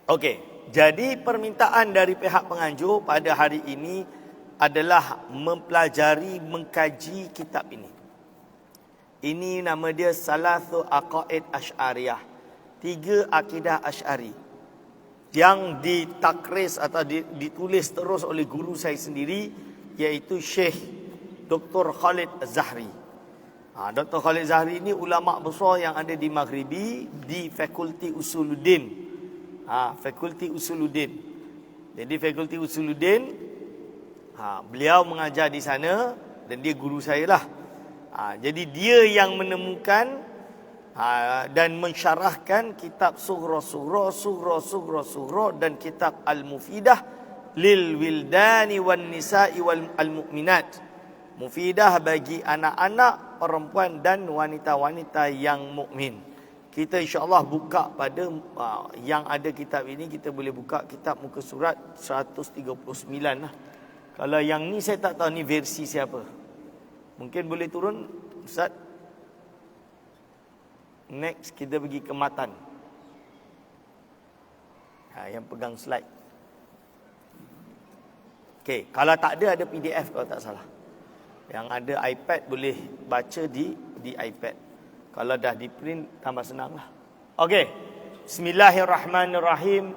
Okey, jadi permintaan dari pihak penganjur pada hari ini adalah mempelajari, mengkaji kitab ini. Ini nama dia Salathu Aqaid Asy'ariyah. 3 akidah Asy'ari yang ditakris atau ditulis terus oleh guru saya sendiri, iaitu Syekh Dr. Khalid Az-Zahri. Dr. Khalid Zahri ini ulama besar yang ada di Maghribi di Fakulti Usuluddin. Fakulti Usuluddin. Jadi Fakulti Usuluddin, beliau mengajar di sana dan dia guru saya lah. Jadi dia yang menemukan dan mensyarahkan kitab Sughra dan kitab Al-Mufidah lil Wildani wan Nisa'i wal Al-Mu'minat. Mufidah bagi anak-anak, perempuan dan wanita-wanita yang mukmin. Kita insya-Allah buka pada yang ada kitab ini, kita boleh buka kitab muka surat 139 lah. Kalau yang ni saya tak tahu ni versi siapa. Mungkin boleh turun Ustaz. Next kita pergi ke matan. Yang pegang slide. Okey, kalau tak ada PDF kalau tak salah. Yang ada iPad boleh baca di iPad. Kalau dah di print tambah senang lah. Okey. Bismillahirrahmanirrahim.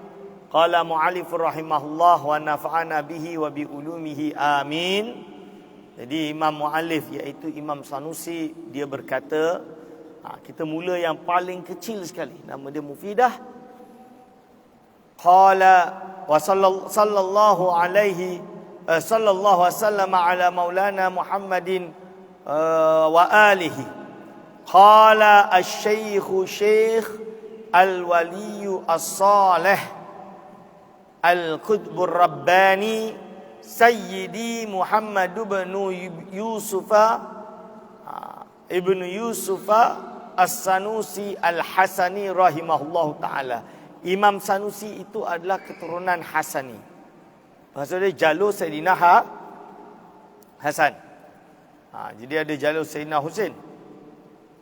Qala mu'allifur rahimahullah wa nafa'ana bihi wa bi ulumihi amin. Jadi Imam Mu'allif iaitu Imam Sanusi, dia berkata, kita mula yang paling kecil sekali, nama dia Mufidah. Qala wa sallallahu alaihi sallallahu wasallam ala maulana Muhammadin wa alihi. Qala asy-syaikhu syekh al-waliyu as-salih al-qutbur rabbani Sayyidi Muhammad ibnu Yusufa As-Sanusi Al-Hasani rahimahullahu ta'ala. Imam Sanusi itu adalah keturunan Hasani. Maksudnya jalur Sayyidina Hasan. Jadi ada jalur Sayyidina Husain.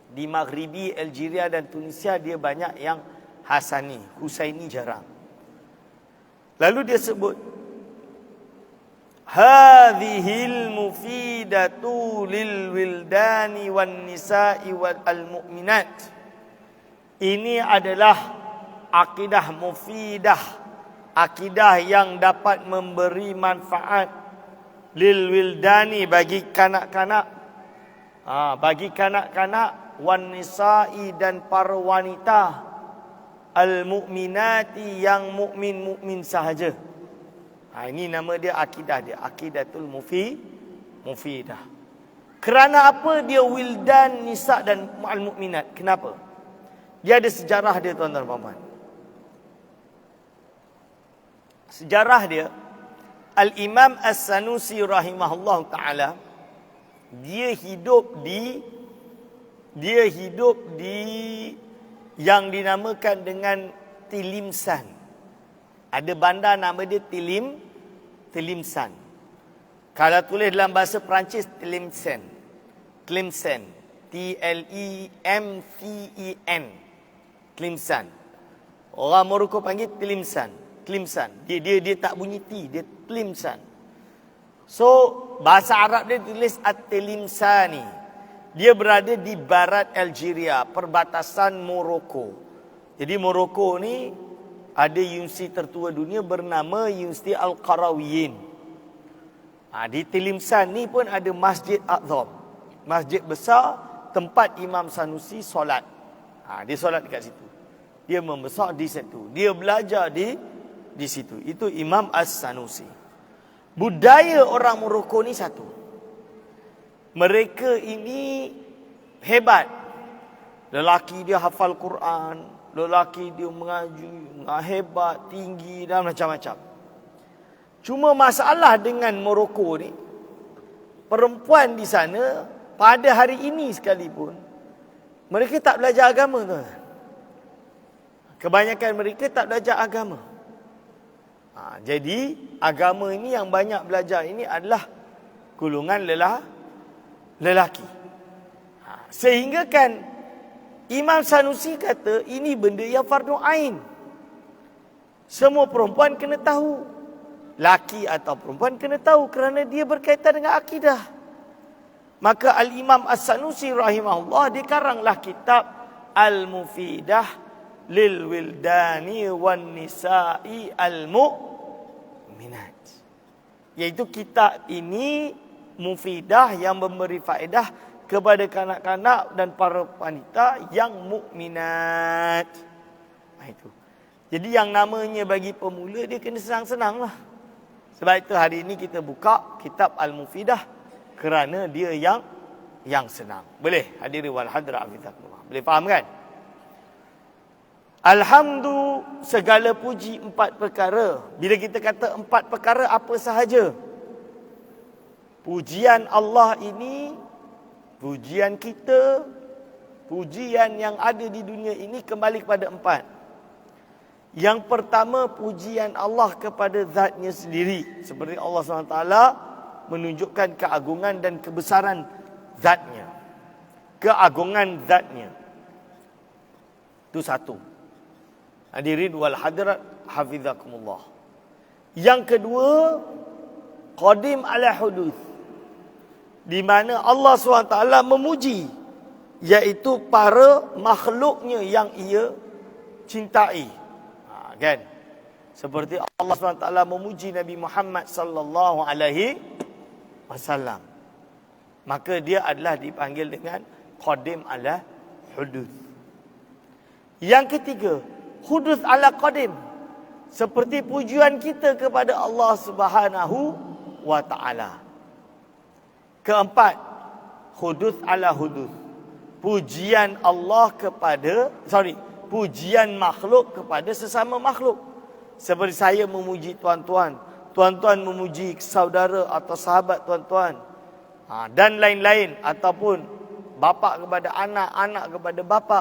Di Maghribi, Algeria dan Tunisia dia banyak yang Hasani. Husaini jarang. Lalu dia sebut hadhil mufidatu lil wildani wan nisa'i wal mu'minat. Ini adalah akidah mufidah, akidah yang dapat memberi manfaat lil wildani bagi kanak-kanak, bagi kanak-kanak, wan nisa'i dan para wanita, al mu'minati yang mukmin-mukmin sahaja. Ini nama dia akidah dia, akidatul mufidah. Kerana apa dia wildan, nisa dan al-mu'minat? Kenapa? Dia ada sejarah dia, tuan-tuan dan puan-puan. Sejarah dia, Al-Imam As-Sanusi rahimahullah ta'ala, dia hidup di yang dinamakan dengan Tilimsan. Ada bandar nama dia Tilimsan. Kalau tulis dalam bahasa Perancis, Tlemcen. T-L-E-M-C-E-N. Tlemcen. Orang Morocco panggil Tlemcen. Dia tak bunyi T, dia Tlemcen. So, bahasa Arab dia tulis At-Tilimsani. Dia berada di barat Algeria, perbatasan Morocco. Jadi Morocco ni ada universiti tertua dunia bernama Universiti Al-Qarawiyyin. Di Tilimsan ni pun ada Masjid Aqzam. Masjid besar tempat Imam Sanusi solat. Dia solat dekat situ. Dia membesar di situ. Dia belajar di situ. Itu Imam As-Sanusi. Budaya orang Morocco ni satu. Mereka ini hebat. Lelaki dia hafal Quran, lelaki dia mengaji, hebat, tinggi dan macam-macam. Cuma masalah dengan Morocco ni, perempuan di sana pada hari ini sekalipun, mereka tak belajar agama tu. Kebanyakan mereka tak belajar agama. Jadi agama ini yang banyak belajar ini adalah golongan lelaki. Sehingga kan Imam Sanusi kata ini benda yang fardu ain. Semua perempuan kena tahu. Laki atau perempuan kena tahu kerana dia berkaitan dengan akidah. Maka Al-Imam As-Sanusi rahimahullah dia karanglah kitab Al-Mufidah lil Wildani wan Nisa'i Al-Mu'minat. Iaitu kitab ini mufidah yang memberi faedah kepada kanak-kanak dan para wanita yang mukminat. Itu. Jadi yang namanya bagi pemula dia kena senang-senang lah. Sebab itu hari ini kita buka kitab Al-Mufidah kerana dia yang senang. Boleh hadirin wal hadirat hafizakumullah. Boleh faham kan? Alhamdu segala puji 4 perkara. Bila kita kata 4 perkara apa sahaja? Pujian Allah ini, pujian kita, pujian yang ada di dunia ini kembali kepada 4. Yang pertama pujian Allah kepada zatnya sendiri. Seperti Allah SWT menunjukkan keagungan dan kebesaran zatnya. Keagungan zatnya. Itu satu. Hadirin wal hadirat hafizakumullah. Yang kedua, qadim ala hudud. Di mana Allah SWT memuji, iaitu para makhluknya yang ia cintai. Kan? Seperti Allah SWT memuji Nabi Muhammad sallallahu alaihi wasallam. Maka dia adalah dipanggil dengan qadim ala hudud. Yang ketiga, hudud ala qadim. Seperti pujian kita kepada Allah Subhanahu wa taala. Keempat, hudud ala hudud. Pujian Allah kepada pujian makhluk kepada sesama makhluk. Seperti saya memuji tuan-tuan, tuan-tuan memuji saudara atau sahabat tuan-tuan, dan lain-lain. Ataupun bapa kepada anak, anak kepada bapa.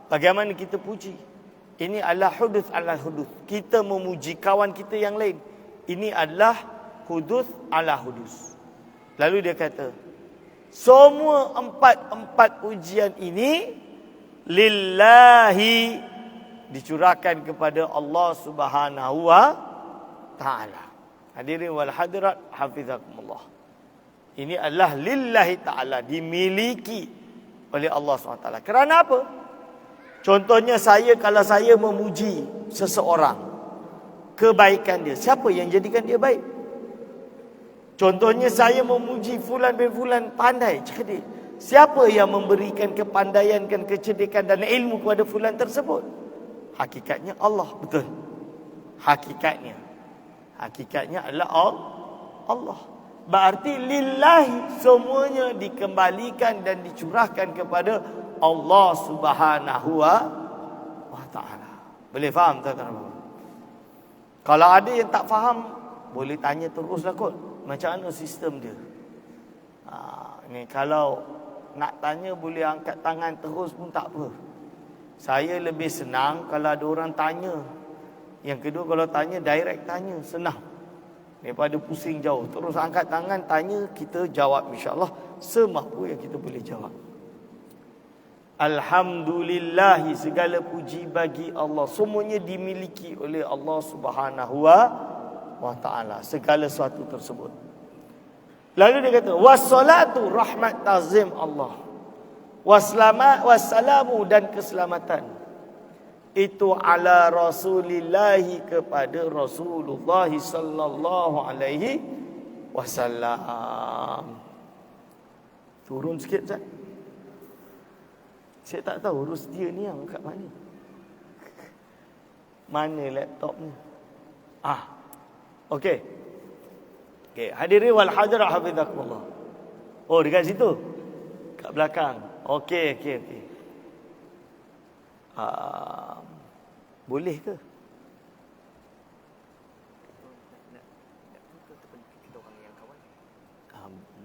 Bagaimana kita puji? Ini adalah hudud ala hudud. Kita memuji kawan kita yang lain. Ini adalah hudud ala hudud. Lalu dia kata, semua empat pujian ini lillahi, dicurahkan kepada Allah Subhanahu wa taala. Hadirin wal hadirat hafizakumullah. Ini adalah lillahi taala, dimiliki oleh Allah SWT. Kerana apa? Contohnya kalau saya memuji seseorang, kebaikan dia, siapa yang jadikan dia baik? Contohnya saya memuji fulan bin fulan pandai, cerdik. Siapa yang memberikan kepandaian dan kecerdikan dan ilmu kepada fulan tersebut? Hakikatnya Allah, betul. Hakikatnya adalah Allah. Berarti lillahi, semuanya dikembalikan dan dicurahkan kepada Allah Subhanahu wa taala. Boleh faham tuan-tuan? Kalau ada yang tak faham, boleh tanya teruslah kot. Macam mana sistem dia? Ni kalau nak tanya boleh angkat tangan terus pun tak apa. Saya lebih senang kalau ada orang tanya. Yang kedua, kalau tanya direct tanya, senang. Daripada pusing jauh. Terus angkat tangan tanya, kita jawab insya-Allah semampu yang kita boleh jawab. Alhamdulillah, segala puji bagi Allah. Semuanya dimiliki oleh Allah Subhanahu wa taala, segala sesuatu tersebut. Lalu dia kata wassalatu, rahmat tazim Allah, wassalamu, dan keselamatan itu ala rasulillahi, kepada Rasulullah sallallahu alaihi wasallam. Turun sikit Ustaz. Saya tak tahu urus dia ni yang kat mana. Mana laptopnya? Okey. Hadirin wal hadirat hafizakumullah. Oh, dekat situ. Kat belakang. Okey. Boleh ke?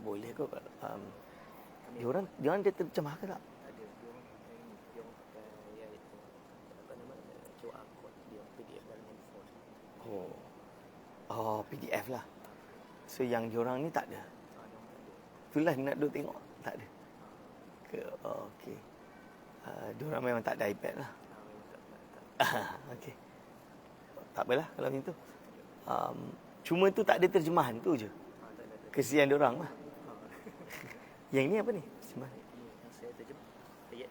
Boleh ke? Dia terjemah ke tak? PDF lah. So yang diorang ni tak ada. Itulah nak duk tengok. Tak ada. Okey. Diorang memang tak ada iPad lah. Okey. Tak apalah kalau macam tu. Cuma tu tak ada terjemahan tu je. Kesian dia orang lah. Yang ni apa ni? Terjemahan. Yang saya terjemah,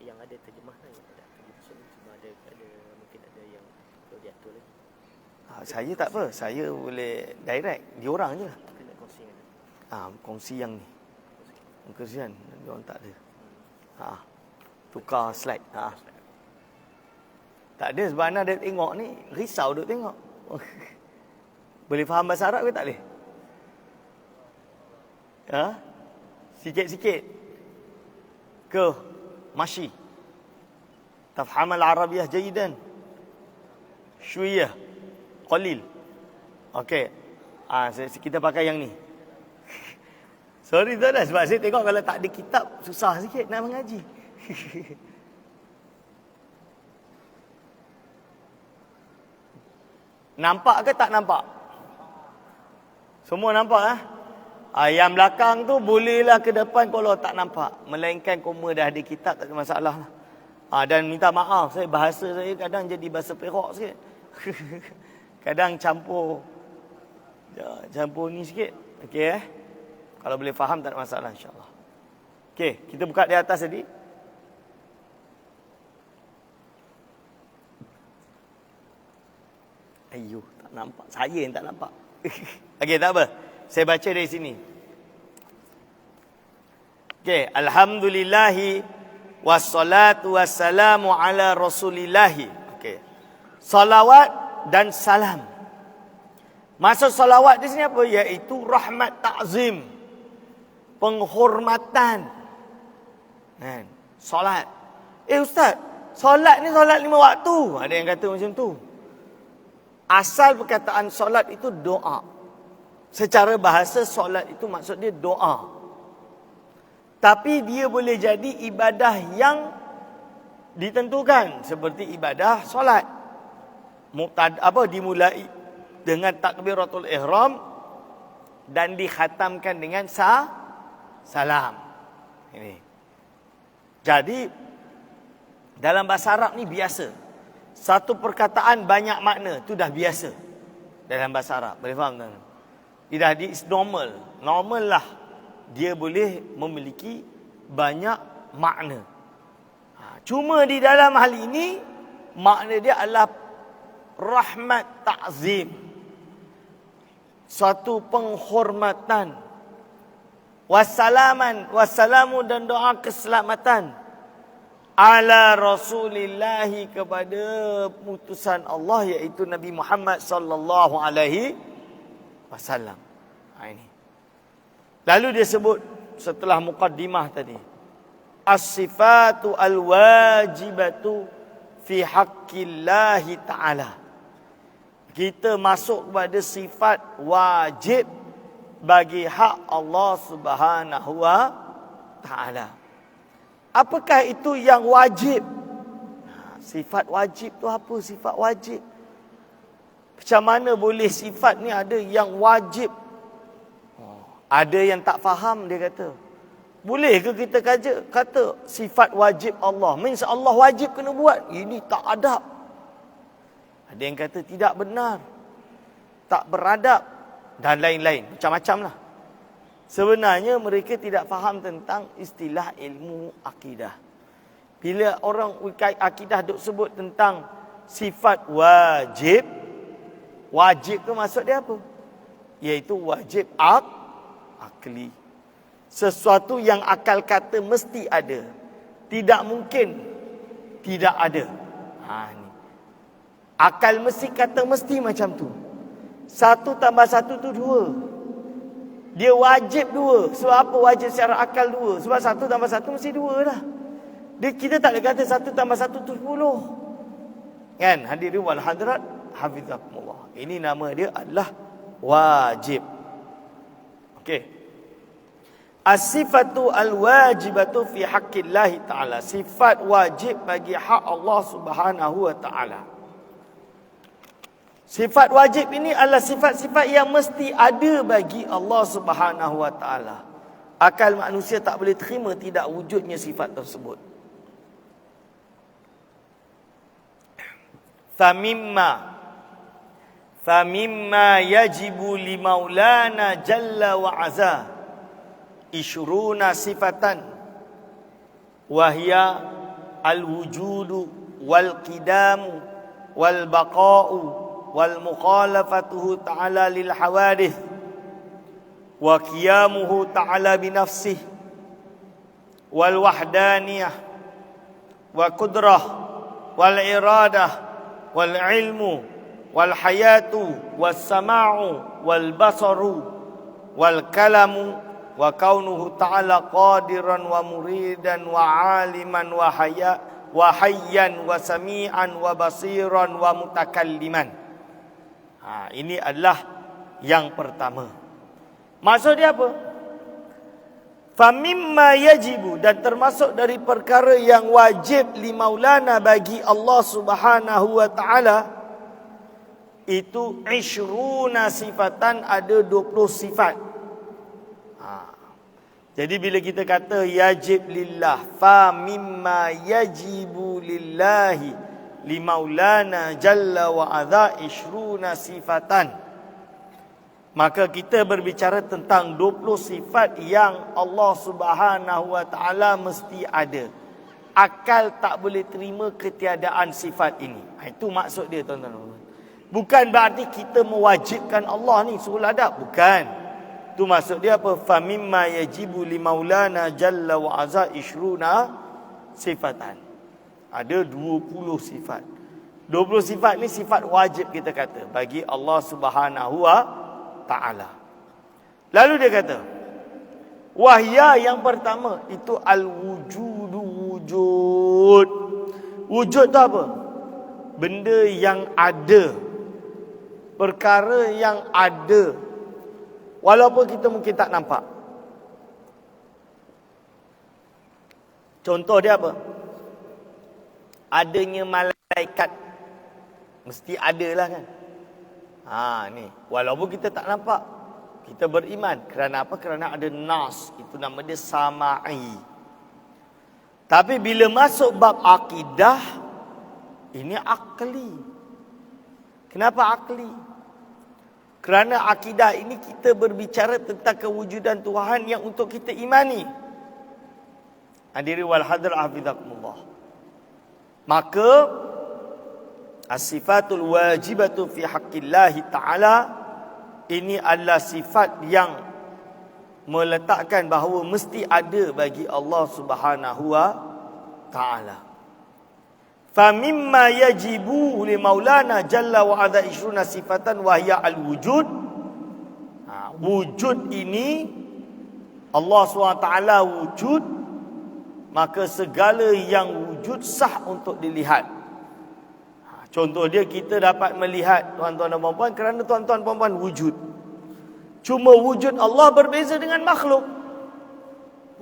yang ada terjemah lah, yang ada terjemah, cuma ada mungkin ada yang perlu diatur lagi. Saya tak apa, saya boleh direct. Dia orang je lah. Kita nak kongsi kan? Kongsi yang ni. Kesian, dia orang tak ada. Tukar slide. Tak ada, sebab Ana dia tengok ni, risau dia tengok. Boleh faham bahasa Arab ke tak boleh? Sikit-sikit. Ke Mashi. Tafham al-Arabiyah jayidan. Syuiyah. Qalil. Okey. Kita pakai yang ni. Sorry tuan-tuan, sebab saya tengok kalau tak ada kitab, susah sikit nak mengaji. Nampak ke tak nampak? Semua nampak yang belakang tu bolehlah ke depan kalau tak nampak. Melainkan koma dah ada kitab, tak ada masalah lah. Dan minta maaf, bahasa saya kadang jadi bahasa Perak sikit. Kadang campur ni sikit. Okey Kalau boleh faham tak ada masalah insya-Allah. Okey, kita buka di atas tadi. Ayuh, tak nampak. Saya yang tak nampak. Okey, tak apa. Saya baca dari sini. Okey, alhamdulillahi wassalatu wassalamu ala rasulillahi. Okey. Salawat dan salam. Maksud salawat di sini apa? Iaitu rahmat ta'zim. Penghormatan. Kan? Solat. Ustaz, solat ni solat 5 waktu. Ada yang kata macam tu. Asal perkataan solat itu doa. Secara bahasa solat itu maksud dia doa. Tapi dia boleh jadi ibadah yang ditentukan. Seperti ibadah solat. Dimulai dengan takbiratul ihram dan dikhatamkan dengan salam. Ini. Jadi dalam bahasa Arab ni biasa. Satu perkataan banyak makna, tu dah biasa dalam bahasa Arab. Boleh faham tak? It's normal. Normal lah dia boleh memiliki banyak makna. Cuma di dalam hal ini makna dia adalah rahmat ta'zim. Suatu penghormatan. Wassalamu dan doa keselamatan ala Rasulillahi kepada utusan Allah iaitu Nabi Muhammad sallallahu alaihi wasallam. Ini. Lalu dia sebut setelah muqaddimah tadi, as-sifatu al-wajibatu fi haqqillahi ta'ala. Kita masuk kepada sifat wajib bagi hak Allah Subhanahu wa taala. Apakah itu yang wajib? Sifat wajib tu apa? Sifat wajib. Macam mana boleh sifat ni ada yang wajib? Ada yang tak faham, dia kata. Boleh ke kita kata sifat wajib Allah? Means Allah wajib kena buat. Ini tak adab. Ada yang kata tidak benar. Tak beradab. Dan lain-lain. Macam-macam lah. Sebenarnya mereka tidak faham tentang istilah ilmu akidah. Bila orang akidah duk sebut tentang sifat wajib. Wajib tu maksud dia apa? Iaitu wajib akli. Sesuatu yang akal kata mesti ada. Tidak mungkin tidak ada. Ni. Akal mesti kata mesti macam tu. 1 + 1 tu 2. Dia wajib 2. Sebab apa wajib secara akal 2? Sebab 1 + 1 mesti 2 lah. Kita tak boleh kata 1 + 1 tu 10. Kan? Hadirin wal hadirat, hafizakumullah. Ini nama dia adalah wajib. Okey. As-sifatu al-wajibatu fi haqqillahi ta'ala. Sifat wajib bagi hak Allah Subhanahu wa ta'ala. Sifat wajib ini adalah sifat-sifat yang mesti ada bagi Allah Subhanahu wa ta'ala. Akal manusia tak boleh terima tidak wujudnya sifat tersebut. Famimma famimma yajibu li maulana jalla wa azza ishruna sifatan wa hiya al-wujudu wal qidamu wal baqa'u wal mukhalafatuhu ta'ala lil hawadith wa qiyamuhu ta'ala bi nafsihi wal wahdaniyah wa qudrah wal iradah wal ilmu wal hayatu was sama'u wal basaru wal kalamu wa kaunuhu ta'ala qadiran wa muridan wa aliman wa hayyan wa sami'an wa basiran wa mutakalliman. Ini adalah yang pertama. Maksud dia apa? Famimma yajibu, dan termasuk dari perkara yang wajib li maulana bagi Allah Subhanahu wa taala itu ishruna sifatan, ada 20 sifat. Jadi bila kita kata yajib lillah, fa mimma yajibu lillahi li maulana jalla wa adza ishruna sifatan, maka kita berbicara tentang 20 sifat yang Allah Subhanahu wa taala mesti ada. Akal tak boleh terima ketiadaan sifat ini. Itu maksud dia, tuan-tuan. Bukan berarti kita mewajibkan Allah ni suruh adab, bukan. Itu maksud dia apa? Famimma yajibu li maulana jalla wa azza ishruna sifatan. Ada 20 sifat. 20 sifat ni sifat wajib kita kata bagi Allah Subhanahu wa taala. Lalu dia kata, wahya yang pertama itu al-wujudu, wujud. Wujud tu apa? Benda yang ada. Perkara yang ada. Walaupun kita mungkin tak nampak. Contoh dia apa? Adanya malaikat. Mesti ada lah kan. Ni. Walaupun kita tak nampak, kita beriman. Kerana apa? Kerana ada nas. Itu nama dia sama'i. Tapi bila masuk bab akidah, ini akli. Kenapa akli? Kerana akidah ini kita berbicara tentang kewujudan Tuhan yang untuk kita imani. Hadirin wal hadir hafizakumullah. Maka as-sifatul wajibatu fi haqqillah ta'ala, ini adalah sifat yang meletakkan bahawa mesti ada bagi Allah Subhanahu wa taala. Famimma yajibu li maulana jalla wa azza ishruna sifatan wa hiya al-wujud. Wujud ini Allah SWT wujud, maka segala yang wujud sah untuk dilihat. Contoh dia, kita dapat melihat tuan-tuan dan puan-puan kerana tuan-tuan dan puan-puan wujud. Cuma wujud Allah berbeza dengan makhluk.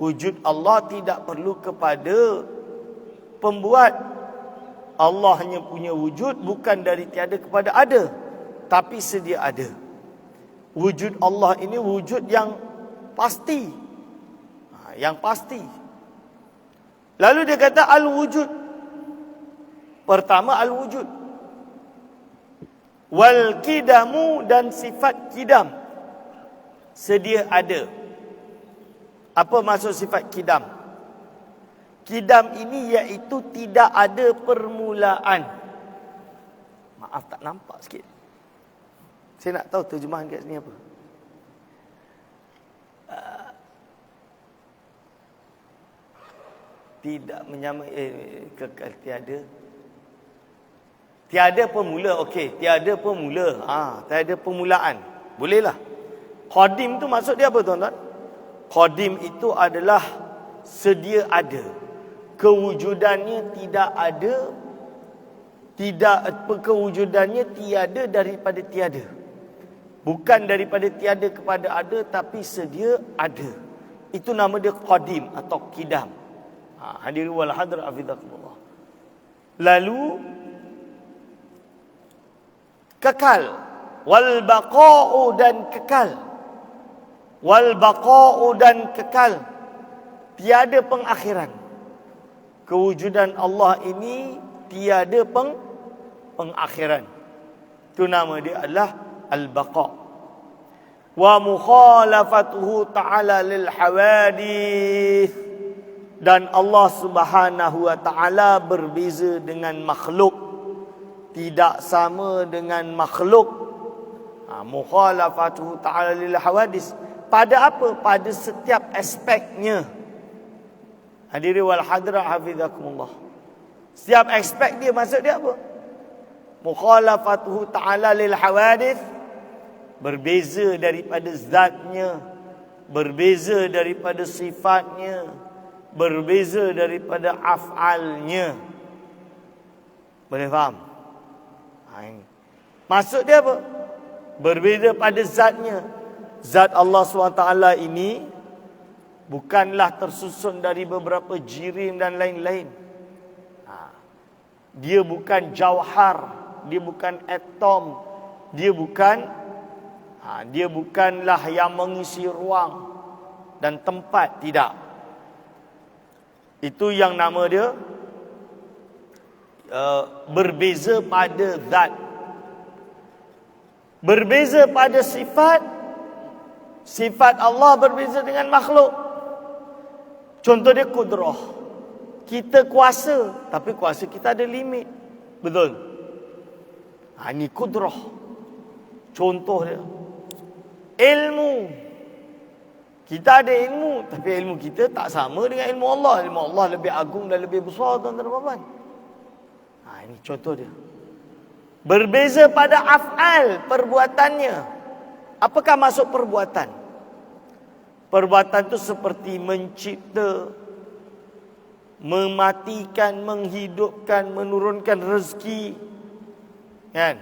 Wujud Allah tidak perlu kepada pembuat. Allah hanya punya wujud, bukan dari tiada kepada ada, tapi sedia ada. Wujud Allah ini wujud yang pasti. Yang pasti. Lalu dia kata al-wujud. Pertama al-wujud. Wal kidamu, dan sifat kidam. Sedia ada. Apa maksud sifat kidam? Kidam ini iaitu tidak ada permulaan. Maaf tak nampak sikit. Saya nak tahu terjemahan kat sini apa. Tidak menyamai kekal, tiada. Tiada pemula, okey, tiada pemula. Tiada permulaan. Bolehlah. Qadim tu maksud dia apa, tuan-tuan? Qadim itu adalah sedia ada. Kewujudannya tidak ada, kewujudannya tiada daripada tiada. Bukan daripada tiada kepada ada, tapi sedia ada. Itu nama dia qadim atau kidam. Hadirin wal hadir hafizakumullah. Lalu kekal, wal baqa'u, dan kekal. Wal baqa'u, dan kekal. Tiada pengakhiran. Kewujudan Allah ini tiada pengakhiran. Itu nama dia adalah al-baqa. Wa mukhalafatuhu ta'ala lil hawadith. Dan Allah Subhanahu wa taala berbeza dengan makhluk. Tidak sama dengan makhluk. Mukhalafatuhu ta'ala lil hawadith. Pada apa? Pada setiap aspeknya. Hadirin wal hadirat hafizakumullah. Setiap aspek dia, maksud dia apa? Mukhalafatuhu ta'ala lil hawadith. Berbeza daripada zatnya. Berbeza daripada sifatnya. Berbeza daripada af'alnya. Boleh faham? Maksud dia apa? Berbeza pada zatnya. Zat Allah SWT ini bukanlah tersusun dari beberapa jirim dan lain-lain. Dia bukan jauhar, dia bukan atom, dia bukanlah yang mengisi ruang dan tempat, tidak. Itu yang nama dia berbeza pada zat. Berbeza pada sifat. Sifat Allah berbeza dengan makhluk. Contoh dia kudrah. Kita kuasa, tapi kuasa kita ada limit. Betul? Ini kudrah. Contoh dia. Ilmu. Kita ada ilmu, tapi ilmu kita tak sama dengan ilmu Allah. Ilmu Allah lebih agung dan lebih besar, tuan-tuan dan puan-puan. Ini contoh dia. Berbeza pada af'al, perbuatannya. Apakah maksud perbuatan? Perbuatan itu seperti mencipta, mematikan, menghidupkan, menurunkan rezeki, kan?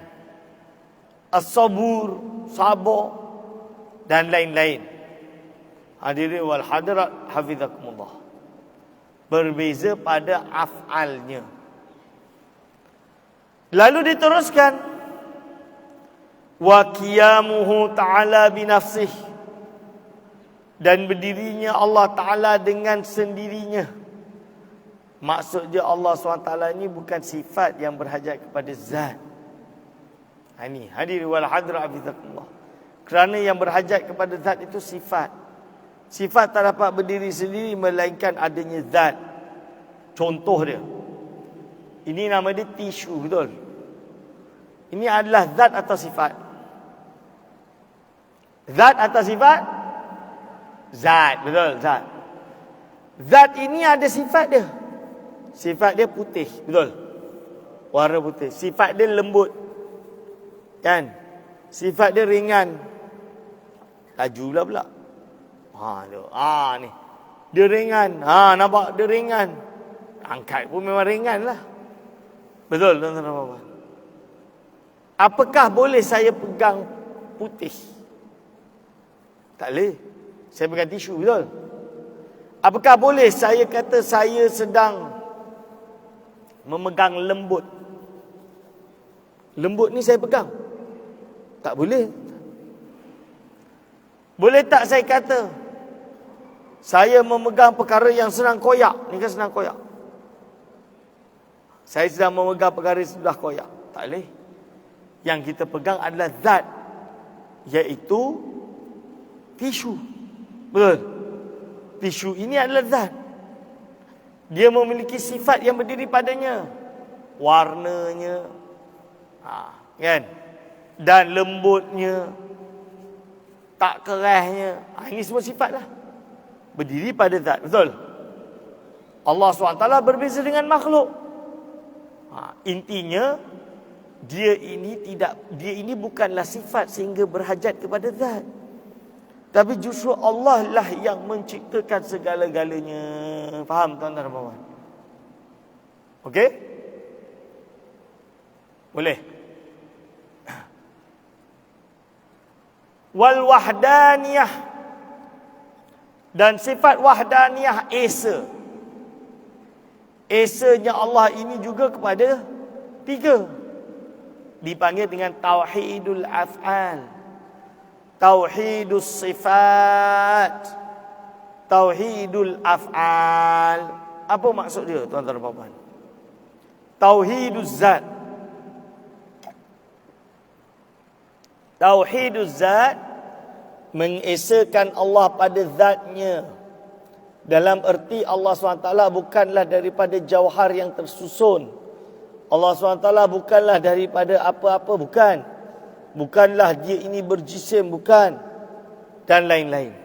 As-sabur, sabar dan lain-lain. Hadirin wal hadirat hafizakumullah. Berbeza pada af'alnya. Lalu diteruskan wa qiyamuhu ta'ala binafsih, dan berdirinya Allah Ta'ala dengan sendirinya. Maksudnya Allah SWT ini bukan sifat yang berhajat kepada zat. Ini hadir wal hadra abidakumullah. Kerana yang berhajat kepada zat itu sifat. Sifat tak dapat berdiri sendiri melainkan adanya zat. Contoh dia, ini nama dia tisu, betul? Ini adalah zat atau sifat? Zat atau sifat? Zat, betul, zat. Zat ini ada sifat dia. Sifat dia putih, betul? Warna putih. Sifat dia lembut, kan? Sifat dia ringan. Lajulah pula. Ni. Dia ringan. Nampak dia ringan. Angkat pun memang ringan lah. Betul, tuan-tuan. Apakah boleh saya pegang putih? Tak boleh. Saya pegang tisu, betul? Apakah boleh saya kata saya sedang memegang lembut? Lembut ni saya pegang? Tak boleh. Boleh tak saya kata saya memegang perkara yang senang koyak? Ni kan senang koyak. Saya sedang memegang perkara yang sudah koyak. Tak boleh. Yang kita pegang adalah zat, iaitu tisu. Betul? Tisu ini adalah zat. Dia memiliki sifat yang berdiri padanya. Warnanya, kan? Dan lembutnya, tak kerasnya. Ini semua sifat lah. Berdiri pada zat. Betul? Allah SWT berbeza dengan makhluk. Intinya, dia ini bukanlah sifat sehingga berhajat kepada zat. Tapi justru Allah lah yang menciptakan segala-galanya. Faham tuan-tuan dan puan-puan? Okey? Boleh? Wal wahdaniyah, dan sifat wahdaniyah, esa. Esanya Allah ini juga kepada tiga. Dipanggil dengan tauhidul af'al, tauhidus sifat, tauhidul af'al. Apa maksud dia, tuan-tuan dan puan-puan? Tauhiduz zat. Tauhiduz zat, mengesakan Allah pada zatnya. Dalam erti Allah SWT bukanlah daripada jauhar yang tersusun. Allah SWT bukanlah daripada apa-apa, bukan. Bukanlah dia ini berjisim, bukan. Dan lain-lain.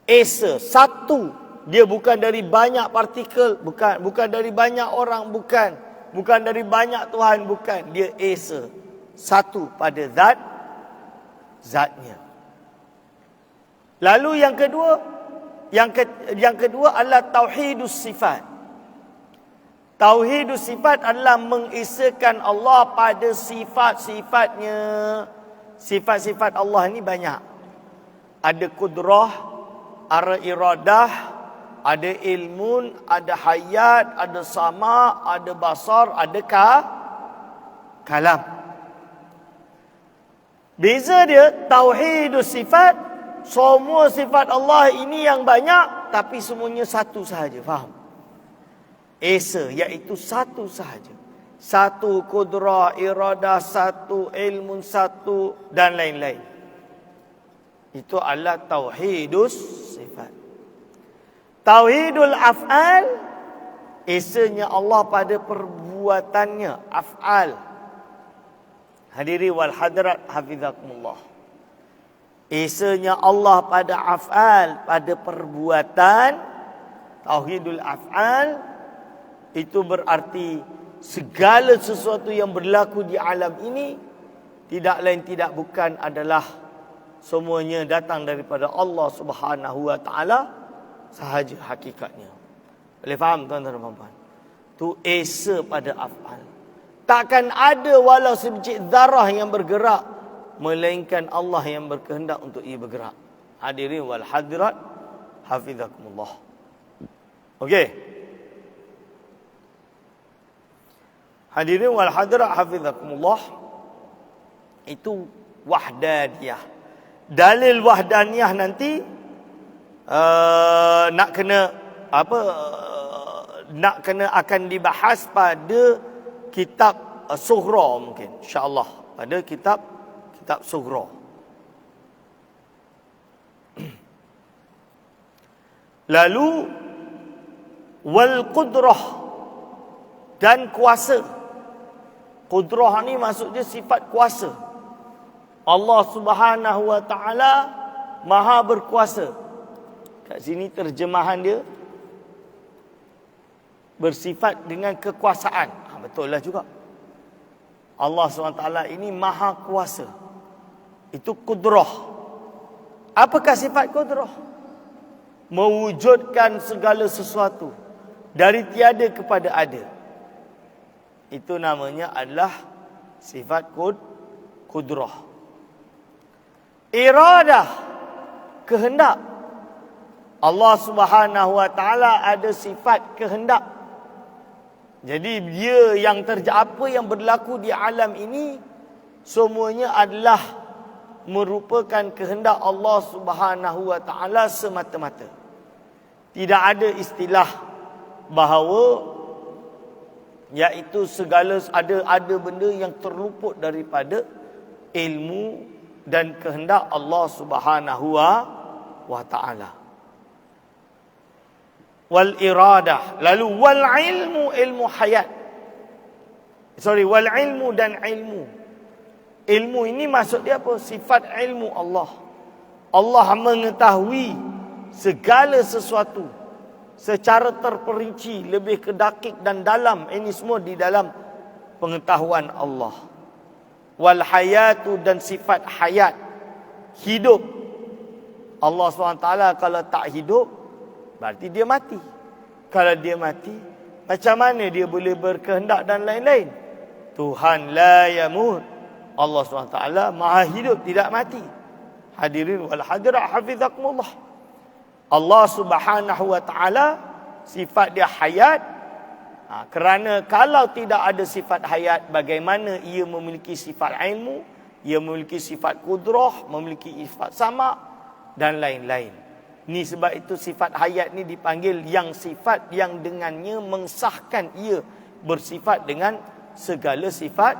Esa, satu. Dia bukan dari banyak partikel, bukan. Bukan dari banyak orang, bukan. Bukan dari banyak Tuhan, bukan. Dia esa. Satu pada zatnya. Lalu yang kedua adalah tauhidus sifat. Tauhidus sifat adalah mengesakan Allah pada sifat-sifatnya. Sifat-sifat Allah ni banyak. Ada kudrah, ada iradah, ada ilmun, ada hayat, ada sama, ada basar, ada kalam. Beza dia, tauhidus sifat, semua sifat Allah ini yang banyak, tapi semuanya satu sahaja. Faham? Esa, iaitu satu sahaja. Satu kudrah, iradah, satu ilmu, satu dan lain-lain. Itu adalah tauhidus sifat. Tauhidul af'al, esanya Allah pada perbuatannya, af'al. Hadiri wal hadrat hafizakumullah. Esanya Allah pada af'al, pada perbuatan. Tauhidul af'al itu berarti segala sesuatu yang berlaku di alam ini tidak lain tidak bukan adalah semuanya datang daripada Allah Subhanahu wa taala sahaja hakikatnya. Boleh faham tuan-tuan dan puan-puan? Tu esa pada af'al. Takkan ada walau sebiji zarah yang bergerak melainkan Allah yang berkehendak untuk ia bergerak. Hadirin wal hadirat hafizakumullah. Okey. Hadirin wal hadirat hafizakumullah. Itu wahdaniyah. Dalil wahdaniyah nanti nak kena akan dibahas pada kitab Sughra mungkin, insya-Allah, pada kitab Sughra. Lalu wal qudrah, dan kuasa. Qudrah ni maksudnya sifat kuasa. Allah Subhanahu wa taala Maha berkuasa. Kat sini terjemahan dia bersifat dengan kekuasaan. Betul lah juga. Allah SWT ini Maha kuasa. Itu qudrah. Apakah sifat qudrah? Mewujudkan segala sesuatu dari tiada kepada ada. Itu namanya adalah sifat qudrah. Iradah, kehendak. Allah Subhanahu wa taala ada sifat kehendak. Jadi dia yang apa yang berlaku di alam ini semuanya adalah merupakan kehendak Allah Subhanahu wa taala semata-mata. Tidak ada istilah bahawa iaitu segala ada benda yang terluput daripada ilmu dan kehendak Allah Subhanahu wa taala. Wal iradah, lalu wal ilmu hayat. Wal ilmu dan ilmu. Ilmu ini maksud dia apa? Sifat ilmu Allah. Allah mengetahui segala sesuatu secara terperinci, lebih kedakik dan dalam. Ini semua di dalam pengetahuan Allah. Wal hayatu, dan sifat hayat, hidup. Allah SWT kalau tak hidup, berarti dia mati. Kalau dia mati, macam mana dia boleh berkehendak dan lain-lain? Tuhan la yamut. Allah SWT Maha hidup, tidak mati. Hadirin wal hadirat hafizakumullah. Allah Subhanahu wa taala sifat dia hayat. Kerana kalau tidak ada sifat hayat, bagaimana ia memiliki sifat ilmu, ia memiliki sifat qudrah, memiliki sifat sama dan lain-lain. Ni sebab itu sifat hayat ni dipanggil yang sifat yang dengannya mensahkan ia bersifat dengan segala sifat.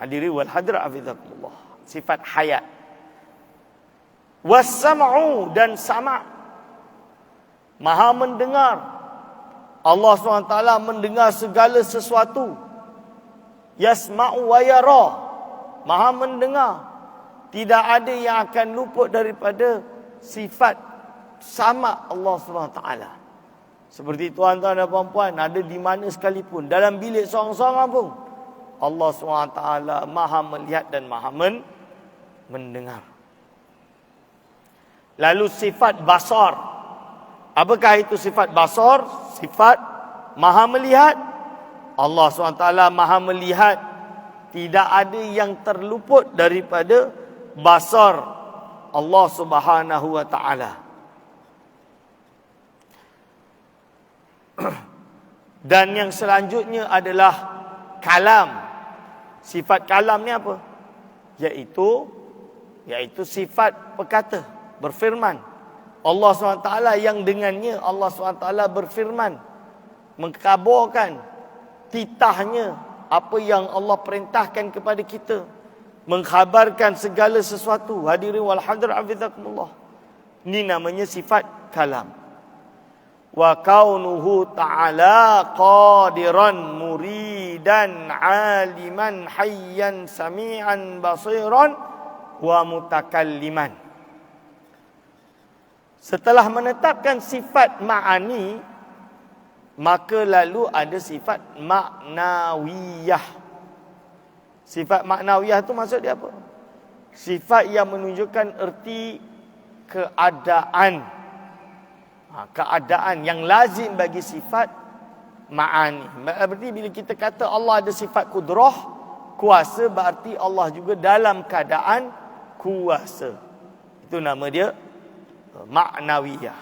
Hadiri wal hadra hafizakumullah. Sifat hayat. Was-sam'u, dan sama'. Maha mendengar. Allah SWT mendengar segala sesuatu. Yasma'u wa yara. Maha mendengar. Tidak ada yang akan luput daripada sifat sama Allah SWT. Seperti tuan-tuan dan puan-puan, ada di mana sekalipun, dalam bilik seorang-seorang pun, Allah SWT maha melihat dan maha mendengar. Lalu sifat basar. Apakah itu sifat basar? Sifat maha melihat. Allah SWT maha melihat. Tidak ada yang terluput daripada basar Allah Subhanahu wa taala. Dan yang selanjutnya adalah kalam. Sifat kalam ni apa? Yaitu sifat berkata, berfirman. Allah SWT yang dengannya Allah SWT berfirman, mengkabarkan titahnya apa yang Allah perintahkan kepada kita, mengkhabarkan segala sesuatu. Hadirin wal hadra hafizakumullah. Ini namanya sifat kalam. Wa kaunuhu ta'ala qadiran muridan aliman hayyan sami'an basiran wa mutakalliman. Setelah menetapkan sifat ma'ani, maka lalu ada sifat maknawiyah. Sifat maknawiyah itu maksud dia apa? Sifat yang menunjukkan erti keadaan. Keadaan yang lazim bagi sifat ma'ani. Berarti bila kita kata Allah ada sifat kudrah, kuasa, berarti Allah juga dalam keadaan kuasa. Itu nama dia maknawiyah.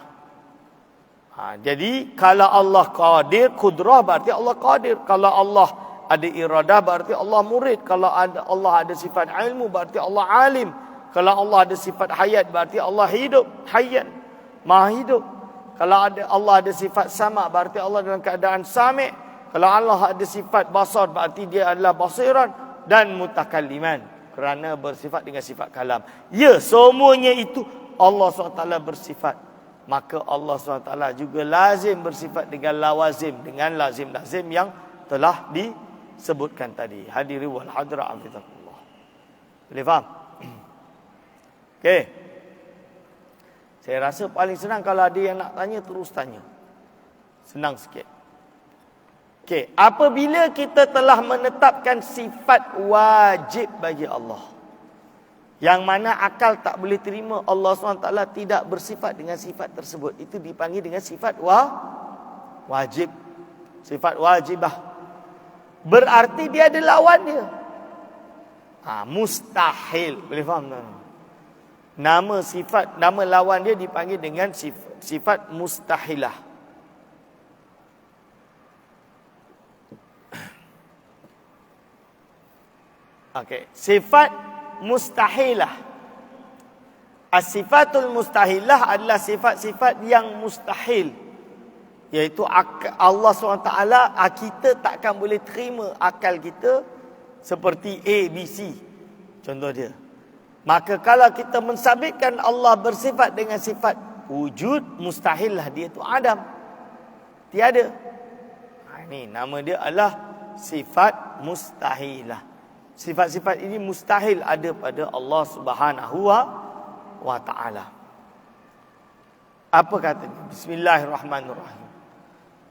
Jadi kalau Allah qadir, kudrah, berarti Allah qadir. Kalau Allah ada iradah, berarti Allah murid. Kalau Allah ada sifat ilmu, berarti Allah alim. Kalau Allah ada sifat hayat, berarti Allah hidup, hayyan, maha hidup. Kalau Allah ada sifat sama', berarti Allah dalam keadaan sami'. Kalau Allah ada sifat basar, berarti dia adalah basiran dan mutakalliman, kerana bersifat dengan sifat kalam. Ya, semuanya itu Allah SWT bersifat. Maka Allah SWT juga lazim bersifat dengan lawazim, dengan lazim-lazim yang telah disebutkan tadi. Hadiri wal hadra hafizakumullah. Boleh faham? Okey. Saya rasa paling senang kalau ada yang nak tanya, terus tanya. Senang sikit. Okey, apabila kita telah menetapkan sifat wajib bagi Allah, yang mana akal tak boleh terima Allah SWT tidak bersifat dengan sifat tersebut, itu dipanggil dengan sifat wajib. Sifat wajibah. Berarti dia ada lawan dia. Mustahil. Boleh faham tak? Nama lawan dia dipanggil dengan sifat mustahilah. Okey, sifat mustahilah. As-sifatul mustahilah adalah sifat-sifat yang mustahil. Iaitu Allah SWT, kita takkan boleh terima akal kita seperti A, B, C. Contoh dia. Maka kalau kita mensabitkan Allah bersifat dengan sifat wujud, mustahillah dia itu Adam. Tiada. Ini nama dia adalah sifat mustahilah. Sifat-sifat ini mustahil ada pada Allah Subhanahu wa ta'ala. Apa katanya? Bismillahirrahmanirrahim.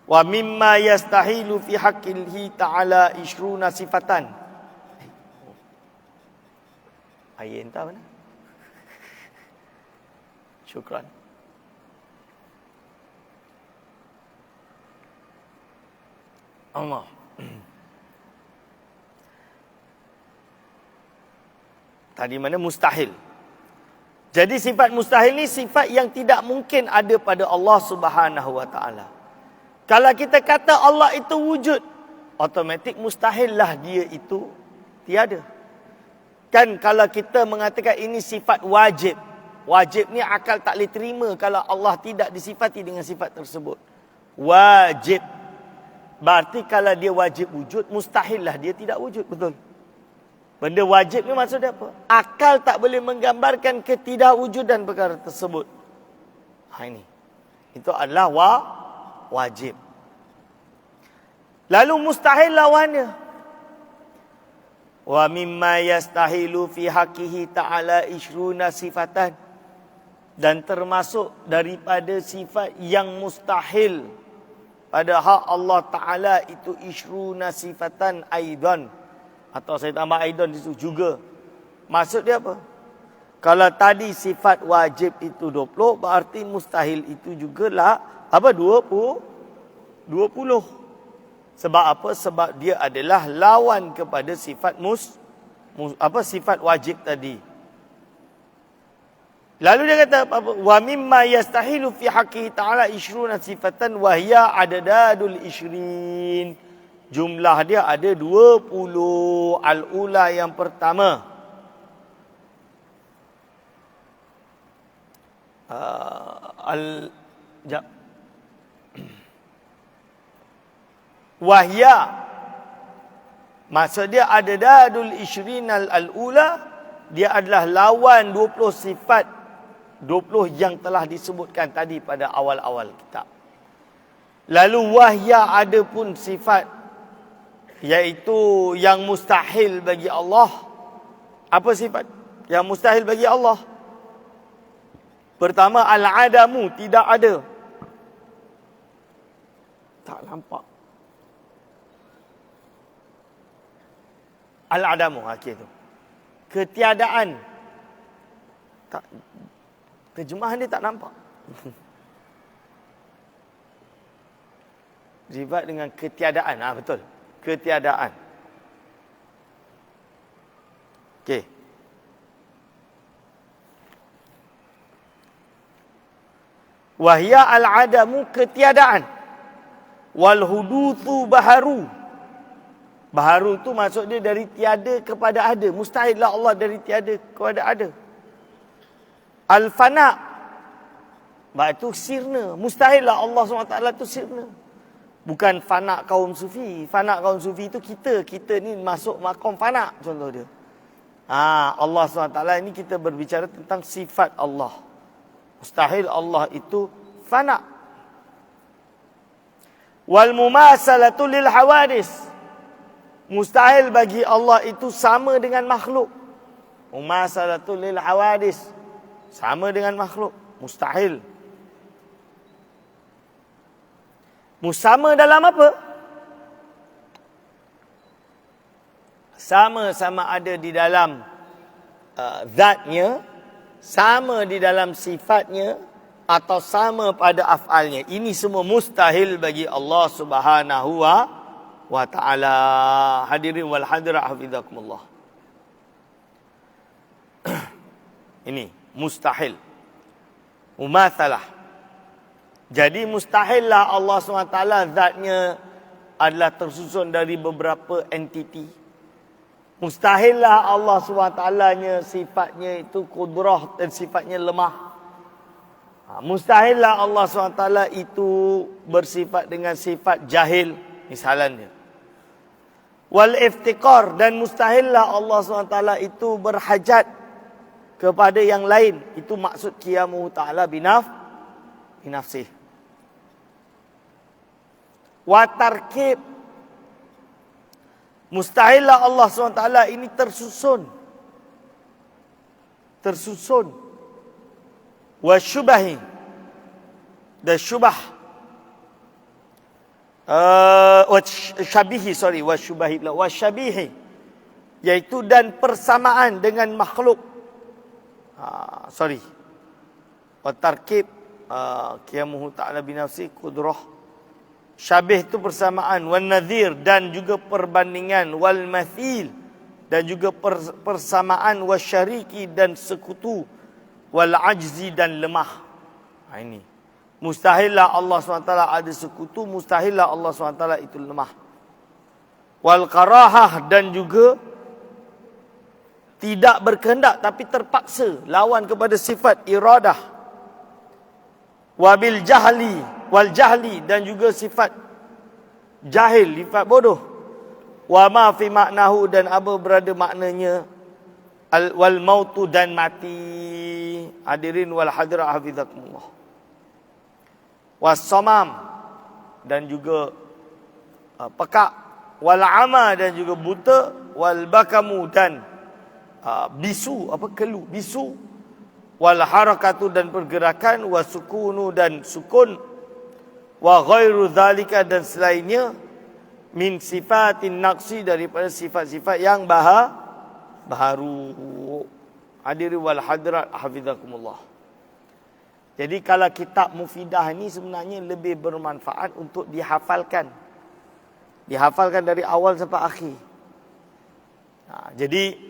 Wa mimma yastahilu fi haqqihi ta'ala ishruna sifatan. Ayat entah mana? Syukran. Allah. Tadi mana mustahil. Jadi sifat mustahil ni sifat yang tidak mungkin ada pada Allah Subhanahu wa taala. Kalau kita kata Allah itu wujud, automatik mustahillah dia itu tiada. Kan kalau kita mengatakan ini sifat wajib. Wajib ni akal tak boleh terima kalau Allah tidak disifati dengan sifat tersebut. Wajib. Berarti kalau dia wajib wujud, mustahillah dia tidak wujud. Betul? Benda wajib ni maksud dia apa? Akal tak boleh menggambarkan ketidakwujudan perkara tersebut. Ini. Itu adalah wajib. Lalu mustahil lawannya. Wa mimma yastahilu fi haqqihi ta'ala ishruna sifatan. Dan termasuk daripada sifat yang mustahil pada hak Allah Ta'ala itu ishruna sifatan aidan. Atau saya tambah aidan di situ juga. Maksud dia apa? Kalau tadi sifat wajib itu 20, berarti mustahil itu jugalah apa 20. Sebab apa? Sebab dia adalah lawan kepada sifat sifat wajib tadi. Lalu dia kata apa? Wa mimma yastahilu fi haqqihi ta'ala ishruna sifatan wa hiya adadul ishrin. Jumlah dia ada 20. Al-ula yang pertama. Wahya. Maksud dia adadul ishrin al-ula. Dia adalah lawan 20 sifat. 20 yang telah disebutkan tadi pada awal-awal kitab. Lalu wahya ada pun sifat, iaitu yang mustahil bagi Allah. Apa sifat yang mustahil bagi Allah? Pertama, al-adamu, tidak ada. Tak nampak. Al-adamu, akhir tu. Ketiadaan. Tak, terjemahan dia tak nampak. Sifat dengan ketiadaan. Betul. Ketiadaan. Okey. Wahya al-adamu, ketiadaan. Wal hudutsu baharu. Baharu tu maksud dia dari tiada kepada ada. Mustahillah Allah dari tiada kepada ada. Al-fana. Bahawa itu sirna. Mustahillah Allah SWT itu sirna. Bukan fana kaum sufi. Fana kaum sufi itu kita. Kita ni masuk makom fana contoh dia. Allah SWT ini kita berbicara tentang sifat Allah. Mustahil Allah itu fana. Wal mumasalatu lil hawadis. Mustahil bagi Allah itu sama dengan makhluk. Mumasalatu lil hawadis. Sama dengan makhluk. Mustahil. Sama dalam apa? Sama-sama ada di dalam zatnya, sama di dalam sifatnya, atau sama pada af'alnya. Ini semua mustahil bagi Allah Subhanahu wa ta'ala. Hadirin wal hadirat hafizakumullah. Ini mustahil. Mumatsalah. Jadi mustahillah Allah SWT zatnya adalah tersusun dari beberapa entiti. Mustahillah Allah SWT sifatnya itu kudrah dan sifatnya lemah. Mustahillah Allah SWT itu bersifat dengan sifat jahil misalnya. Wal iftiqar, dan mustahillah Allah SWT itu berhajat kepada yang lain. Itu maksud qiyamuhu ta'ala binafsih. Wa tarkib, mustahillah Allah SWT ini tersusun. Wa syubahi, dan syubah. Wa syabihi, yaitu dan persamaan dengan makhluk. Wa tarkib, qiyamuhu ta'ala binafsi, kudrah. Syabih itu persamaan. Wal nadhir, dan juga perbandingan. Wal mathil, dan juga persamaan. Wal syariki, dan sekutu. Wal ajzi, dan lemah. Ini mustahillah Allah SWT ada sekutu. Mustahillah Allah SWT itu lemah. Wal karahah, dan juga tidak berkehendak tapi terpaksa, lawan kepada sifat iradah. Wabil jahli, wal jahli, dan juga sifat jahil, sifat bodoh. wa ma fi maknahu dan apa berada maknanya, wal mautu dan mati. Hadirin wal hadirat hafizakumullah. Was-samam dan juga pekak, wal ama dan juga buta, wal bakamu dan bisu, kelu, bisu, wal harakatu dan pergerakan, wasukunu dan sukun, wa ghairu dzalika dan selainnya, min sifatin naqsi daripada sifat-sifat yang baharu. Hadirin wal hadirat hafizakumullah. Jadi kalau kitab mufidah ni sebenarnya lebih bermanfaat untuk dihafalkan. Dihafalkan dari awal sampai akhir. Jadi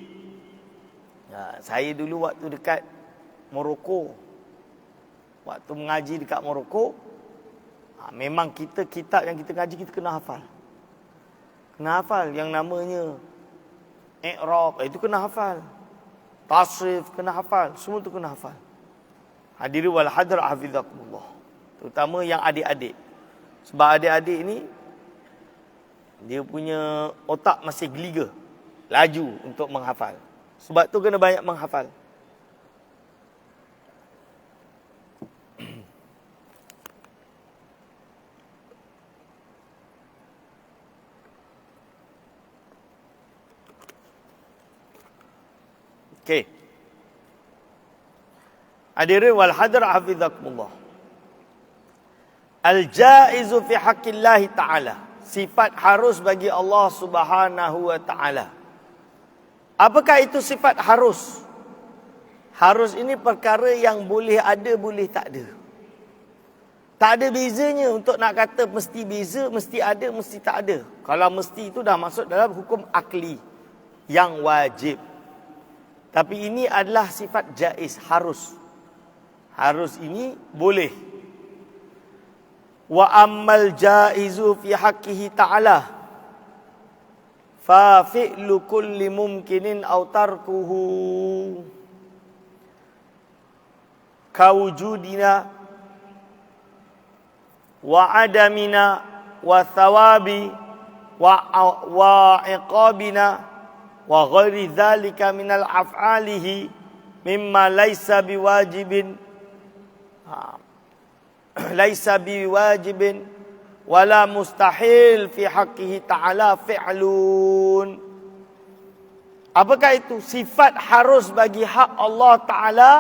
saya dulu waktu dekat Morocco, waktu mengaji dekat Morocco, memang kitab yang kita ngaji kita kena hafal. Kena hafal yang namanya i'rab, itu kena hafal. Tasrif kena hafal, semua tu kena hafal. Hadirin wal hadirat hafizakumullah. Terutama yang adik-adik. Sebab adik-adik ni dia punya otak masih geliga, laju untuk menghafal. Sebab tu kena banyak menghafal. Okey. Hadirin wal hadirat hafizakumullah. Al-jaizu fi haqqillah ta'ala. Sifat harus bagi Allah Subhanahu wa ta'ala. Apakah itu sifat harus? Harus ini perkara yang boleh ada, boleh tak ada. Tak ada bezanya untuk nak kata mesti beza, mesti ada, mesti tak ada. Kalau mesti itu dah masuk dalam hukum akli yang wajib. Tapi ini adalah sifat jaiz, harus. Harus ini boleh. Wa ammal jaizu fi haqqihi ta'ala fa fi'lu kulli mumkinin aw tarkuhu kawujudina wa adamina wa thawabi wa iqabina wa ghairi dzalika minal af'alihi mimma laysa biwajibin laisa biwajibin wala mustahil fi haqqihi ta'ala fi'lun. Apakah itu? Sifat harus bagi hak Allah Ta'ala.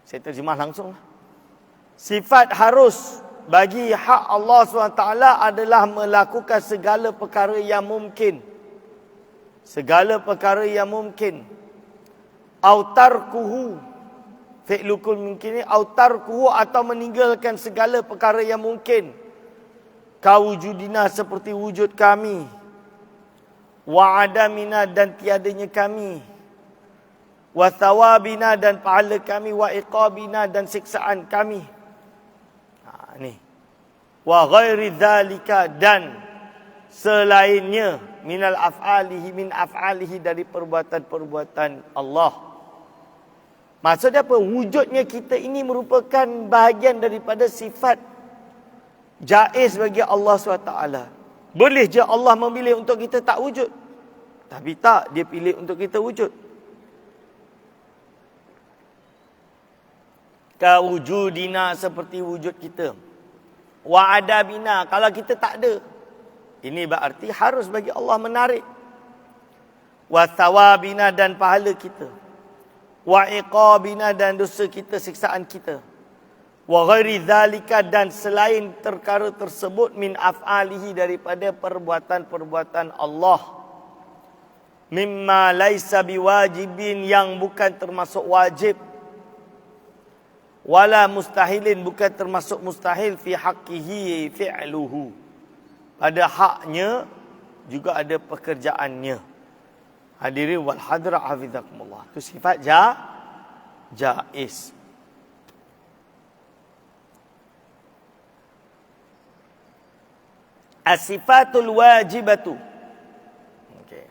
Saya terjemah langsung. Sifat harus bagi hak Allah SWT adalah melakukan segala perkara yang mungkin. Segala perkara yang mungkin. Autarkuhu fi'lukul mungkin, autarkuhu atau meninggalkan segala perkara yang mungkin. Kawujudina seperti wujud kami. Wa adamina dan tiadanya kami. Wa thawabina dan pahala kami. Wa iqabina dan siksaan kami. Ni. Wa ghairi dzalika dan selainnya minal af'alihi min af'alihi dari perbuatan-perbuatan Allah. Maksudnya apa? Wujudnya kita ini merupakan bahagian daripada sifat jaiz bagi Allah SWT. Boleh je Allah memilih untuk kita tak wujud. Tapi tak, dia pilih untuk kita wujud. Kawujudina seperti wujud kita. Wa adabina, kalau kita tak ada. Ini berarti harus bagi Allah menarik. Wa thawabina dan pahala kita. Wa iqabina dan dosa kita, siksaan kita. Wa ghairi dzalika dan selain perkara tersebut min af'alihi daripada perbuatan-perbuatan Allah. Mimma laisa biwajibin yang bukan termasuk wajib. Wala mustahilin bukan termasuk mustahil fi haqqihi fi'luhu. Pada haknya juga ada pekerjaannya. Hadirin wal hadirat hafizakumullah. Itu sifat jaiz. As-sifatul wajibatu. Okey.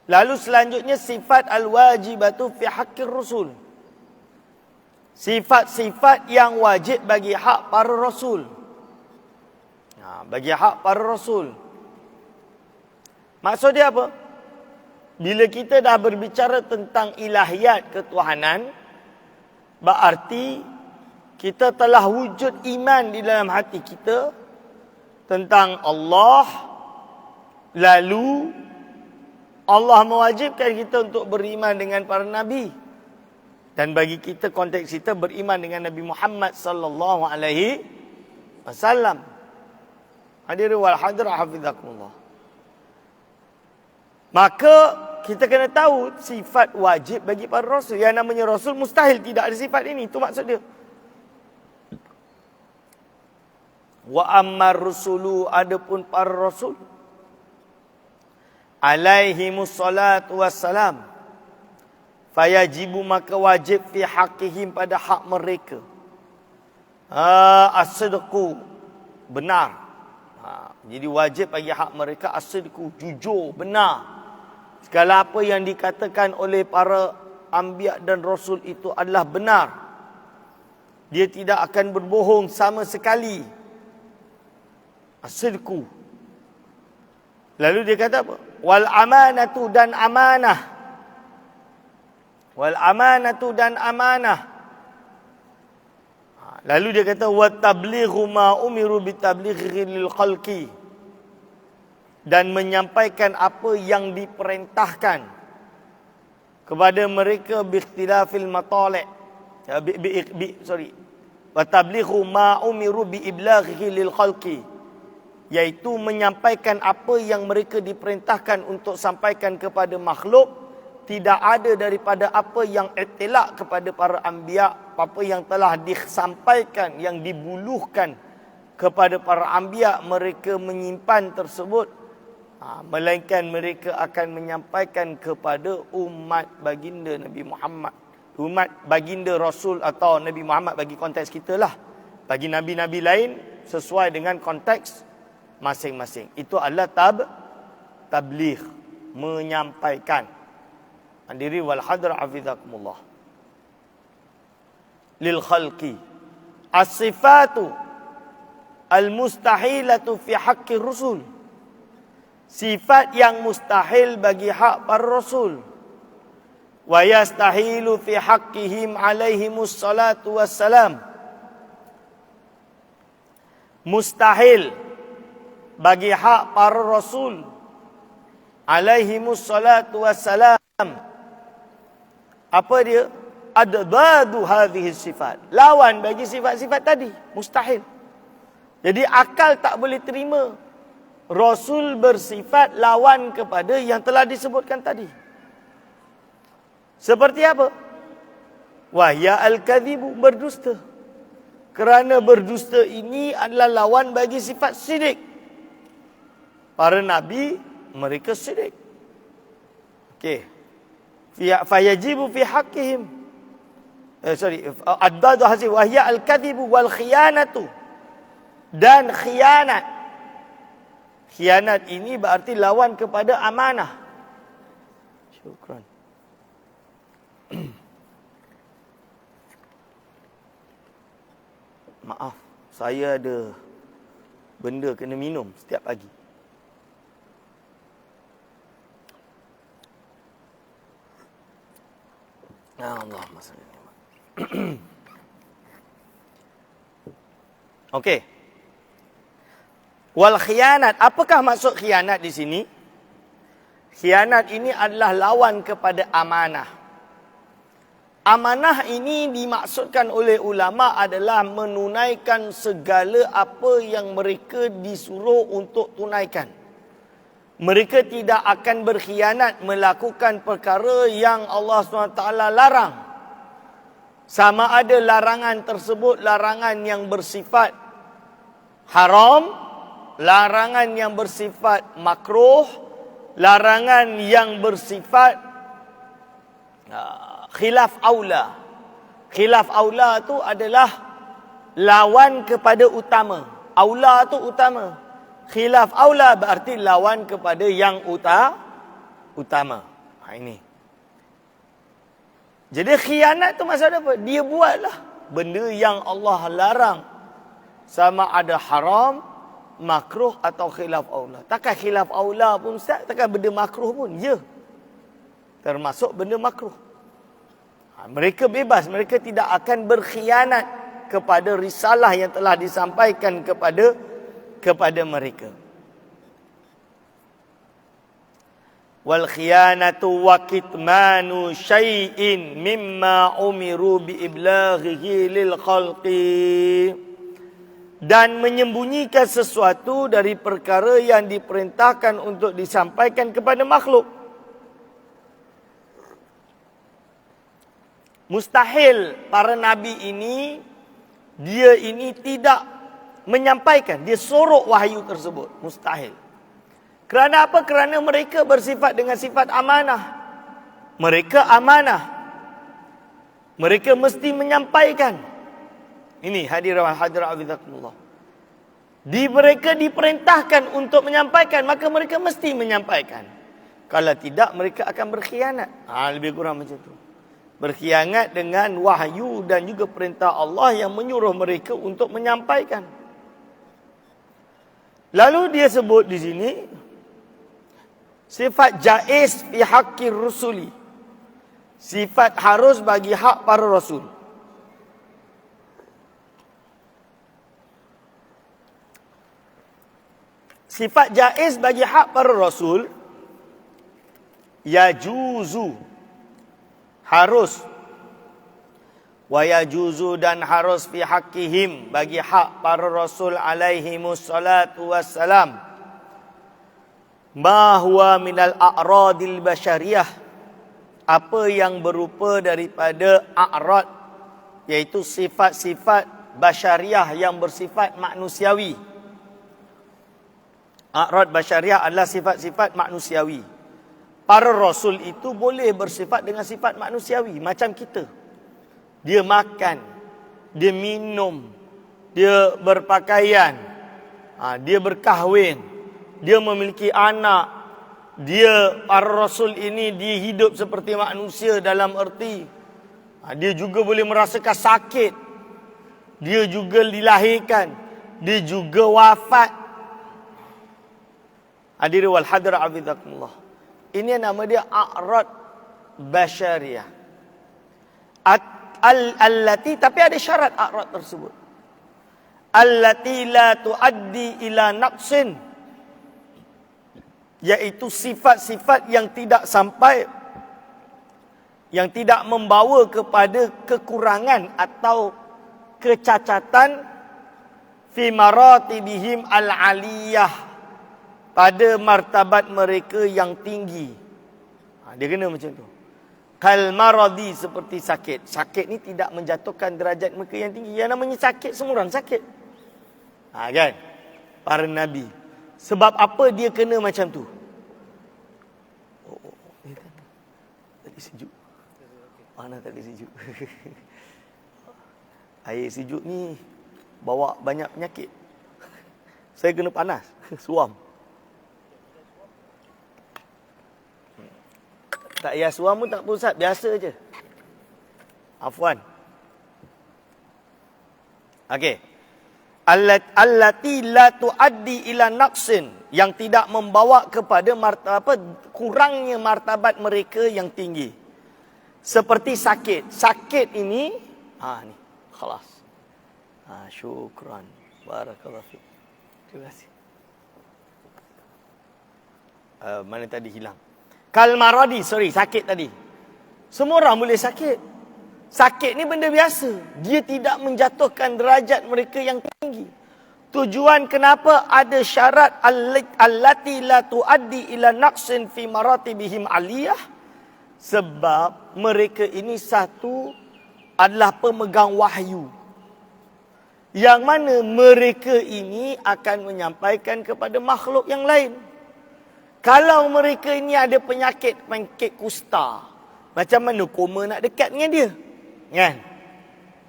Lalu selanjutnya sifat al-wajibatu fi haqqir rasul. Sifat-sifat yang wajib bagi hak para rasul. Bagi hak para rasul. Maksud dia apa? Bila kita dah berbicara tentang ilahiyat ketuhanan, berarti kita telah wujud iman di dalam hati kita tentang Allah. Lalu Allah mewajibkan kita untuk beriman dengan para nabi. Dan bagi kita, konteks kita beriman dengan Nabi Muhammad sallallahu alaihi wasallam. Hadirin wal hadirat hafizakumullah. Maka kita kena tahu sifat wajib bagi para rasul. Yang namanya rasul mustahil tidak ada sifat ini. Itu maksud dia. Wa ammar rusulu, adapun para rasul, alaihimus salatu wassalam, fayajibu, maka wajib, fi haqqihim, pada hak mereka, as-sidqu, benar. Jadi wajib bagi hak mereka as-sidqu, jujur, benar. Segala apa yang dikatakan oleh para anbiya dan rasul itu adalah benar. Dia tidak akan berbohong sama sekali. As-sidqu. Lalu dia kata apa? Wal amanatu, dan amanah. Wal amanatu, dan amanah. Lalu dia kata wa tablighu ma umiru bitablighi lil khalqi, dan menyampaikan apa yang diperintahkan kepada mereka bi ikhtilafil matali'. Wa tablighu ma umiru bi iblaghihi lil khalqi, iaitu menyampaikan apa yang mereka diperintahkan untuk sampaikan kepada makhluk. Tidak ada daripada apa yang itilak kepada para anbiya, apa yang telah disampaikan, yang dibuluhkan kepada para anbiya, mereka menyimpan tersebut, melainkan mereka akan menyampaikan kepada umat baginda Nabi Muhammad, umat baginda Rasul atau Nabi Muhammad bagi konteks kita lah. Bagi nabi-nabi lain sesuai dengan konteks masing-masing. Itu adalah tabligh, menyampaikan. Hadirin wal hadirat hafizakumullah. Lil khalqi as-sifatu al-mustahilatu fi haqqi rusul, sifat yang mustahil bagi hak para rasul. Wa yastahilu fi haqqihim alaihimus salatu wassalam, mustahil bagi hak para rasul alaihimus salatu wassalam. Apa dia? Adbadu hadhihi sifat, lawan bagi sifat-sifat tadi, mustahil. Jadi akal tak boleh terima rasul bersifat lawan kepada yang telah disebutkan tadi. Seperti apa? Wahya al-kadhibu, berdusta. Kerana berdusta ini adalah lawan bagi sifat sidik. Para nabi mereka sidik. Okey. Fayajibu fi haqqihim. Adbadu hazi wahya al-kadhibu wal khiyanatu, dan khianat. Khianat ini berarti lawan kepada amanah. Syukran. Maaf, saya ada benda kena minum setiap pagi. Allahumma salli. Okey. Wal khianat, apakah maksud khianat di sini? Khianat ini adalah lawan kepada amanah. Amanah ini dimaksudkan oleh ulama adalah menunaikan segala apa yang mereka disuruh untuk tunaikan. Mereka tidak akan berkhianat melakukan perkara yang Allah SWT larang. Sama ada larangan tersebut larangan yang bersifat haram, larangan yang bersifat makruh, larangan yang bersifat khilaf aula. Khilaf aula tu adalah lawan kepada utama. Aula tu utama. Khilaf aula berarti lawan kepada yang utama. Ini. Jadi khianat tu maksud apa? Dia buatlah benda yang Allah larang. Sama ada haram makruh atau khilaf aula. Takkan khilaf aula pun Ustaz, takkan benda makruh pun. Ya. Termasuk benda makruh. Mereka bebas, mereka tidak akan berkhianat kepada risalah yang telah disampaikan kepada mereka. Wal khiyanatu wa kitmanu syai'in mimma umiru bi iblaghihi lil khalqi. Dan menyembunyikan sesuatu dari perkara yang diperintahkan untuk disampaikan kepada makhluk. Mustahil para nabi ini, dia ini tidak menyampaikan, dia sorok wahyu tersebut. Mustahil. Kerana apa? Kerana mereka bersifat dengan sifat amanah. Mereka amanah. Mereka mesti menyampaikan. Ini hadirin hafizakumullah. Mereka diperintahkan untuk menyampaikan, maka mereka mesti menyampaikan. Kalau tidak, mereka akan berkhianat. Lebih kurang macam tu. Berkhianat dengan wahyu dan juga perintah Allah yang menyuruh mereka untuk menyampaikan. Lalu dia sebut di sini sifat jaiz fi haqqir rusuli. Sifat harus bagi hak para rasul. Sifat jaiz bagi hak para rasul, yajuzu, harus, wa yajuzu, dan harus fi haqqihim, bagi hak para rasul alaihimus salatu wassalam, ma huwa minal a'radil basyariyah, apa yang berupa daripada a'rad, iaitu sifat-sifat basyariyah yang bersifat manusiawi. A'rad basyariyah adalah sifat-sifat manusiawi. Para rasul itu boleh bersifat dengan sifat manusiawi macam kita. Dia makan, dia minum, dia berpakaian, dia berkahwin, dia memiliki anak. Dia, para rasul ini, dia hidup seperti manusia dalam erti. Dia juga boleh merasakan sakit. Dia juga dilahirkan. Dia juga wafat. Hadirin wal hadirat afizakumullah. Ini nama dia a'rad basyariyah. Allati, tapi ada syarat a'rad tersebut. Allati la tuaddi ila naqsin, iaitu sifat-sifat yang tidak sampai, yang tidak membawa kepada kekurangan atau kecacatan fi maratibihim al-aliyah, pada martabat mereka yang tinggi. Dia kena macam tu. Kal maradi, seperti sakit. Sakit ni tidak menjatuhkan derajat mereka yang tinggi. Yang namanya sakit, semua orang sakit. Kan? Para nabi. Sebab apa dia kena macam tu? Tadi sejuk. Mana tadi sejuk? Air sejuk ni bawa banyak penyakit. Saya kena panas, suam. Tak payah suam pun tak apa Ustaz, biasa je. Afwan. Okey. Allati la tuaddi ila naqsin, yang tidak membawa kepada kurangnya martabat mereka yang tinggi. Seperti sakit. Sakit ini, ni, khalas. Syukran. Barakallahu fiik. Terima kasih. Mana tadi hilang? Kalmaradi, sakit tadi. Semua orang boleh sakit. Sakit ni benda biasa. Dia tidak menjatuhkan derajat mereka yang tinggi. Tujuan kenapa ada syarat allati la tuaddi ila naqsin fi maratibihim aliyah? Sebab mereka ini satu adalah pemegang wahyu. Yang mana mereka ini akan menyampaikan kepada makhluk yang lain. Kalau mereka ini ada penyakit kusta, macam mana koma nak dekat dengan dia? Kan?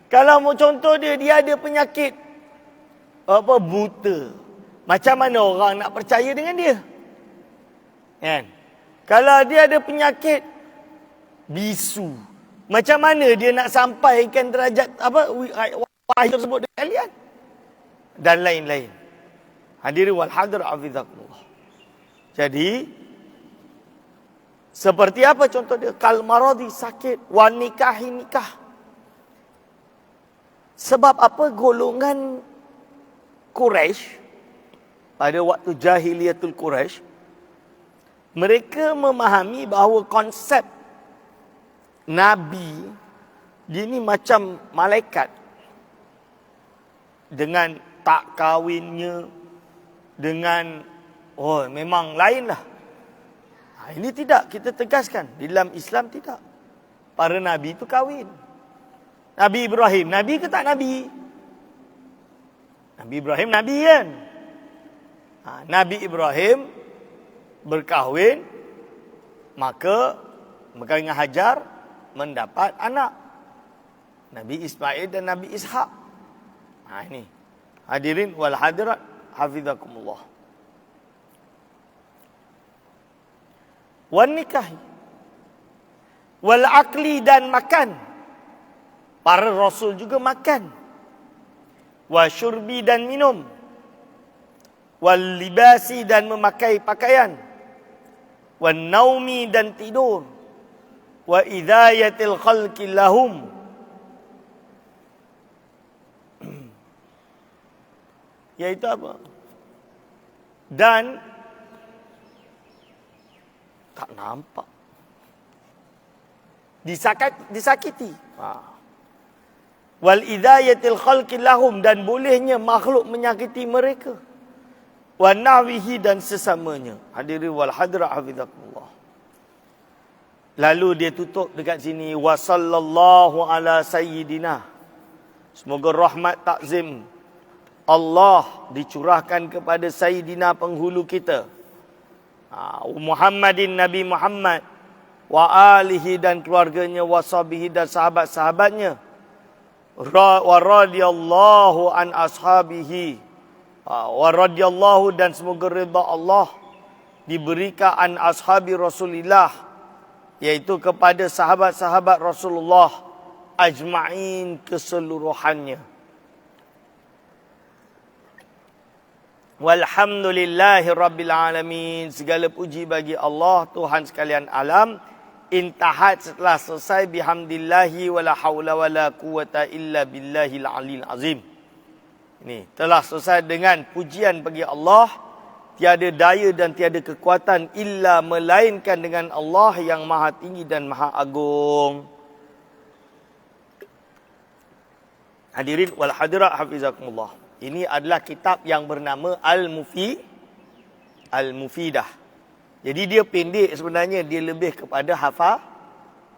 Kalau mau contoh dia ada penyakit buta, macam mana orang nak percaya dengan dia? Kan? Kalau dia ada penyakit bisu, macam mana dia nak sampaikan derajat wahyu tersebut dengan kalian? Dan lain-lain. Hadirin wal hadir hafizakumullah. Jadi seperti apa contoh dia? Kal maradi, sakit, wan nikahi, nikah. Sebab apa? Golongan Quraisy pada waktu jahiliyatul Quraisy, mereka memahami bahawa konsep Nabi dia ni macam malaikat. Dengan tak kahwinnya, dengan memang lainlah. Ini tidak kita tegaskan. Di dalam Islam tidak. Para Nabi itu kahwin. Nabi Ibrahim, Nabi ke tak Nabi? Nabi Ibrahim, Nabi kan? Nabi Ibrahim berkahwin, maka berkahwin dengan Hajar, mendapat anak. Nabi Ismail dan Nabi Ishak. Ini. Hadirin wal hadirat, hafizakumullah. Wan nikahi. Wal akli, dan makan. Para Rasul juga makan. Wa syurbi, dan minum. Wal libasi, dan memakai pakaian. Wan naumi, dan tidur. Wa idhayatil khalqi lahum. Iaitu apa? Dan tak nampak. Disakiti. Wal idhayatil khalqi lahum, dan bolehnya makhluk menyakiti mereka. Wa nahwihi, dan sesamanya. Hadirin wal hadra hafizakumullah. Lalu dia tutup dekat sini, wa sallallahu ala sayyidina. Semoga rahmat takzim Allah dicurahkan kepada sayyidina penghulu kita, Muhammadin, Nabi Muhammad, wa alihi, dan keluarganya, wa sahbihi, dan sahabat-sahabatnya, wa radiyallahu an ashabihi, wa radiyallahu, dan semoga ridha Allah diberikan an ashabi Rasulillah, yaitu kepada sahabat-sahabat Rasulullah ajma'in, keseluruhannya. Walhamdulillahi rabbil alamin. Segala puji bagi Allah, Tuhan sekalian alam. Intahat, setelah selesai, bihamdillahi wala hawla wala quwata illa billahil alil azim. Ini telah selesai dengan pujian bagi Allah. Tiada daya dan tiada kekuatan illa melainkan dengan Allah yang maha tinggi dan maha agung. Hadirin wal hadirat hafizakumullah. Ini adalah kitab yang bernama Al-Mufidah. Jadi dia pendek sebenarnya, dia lebih kepada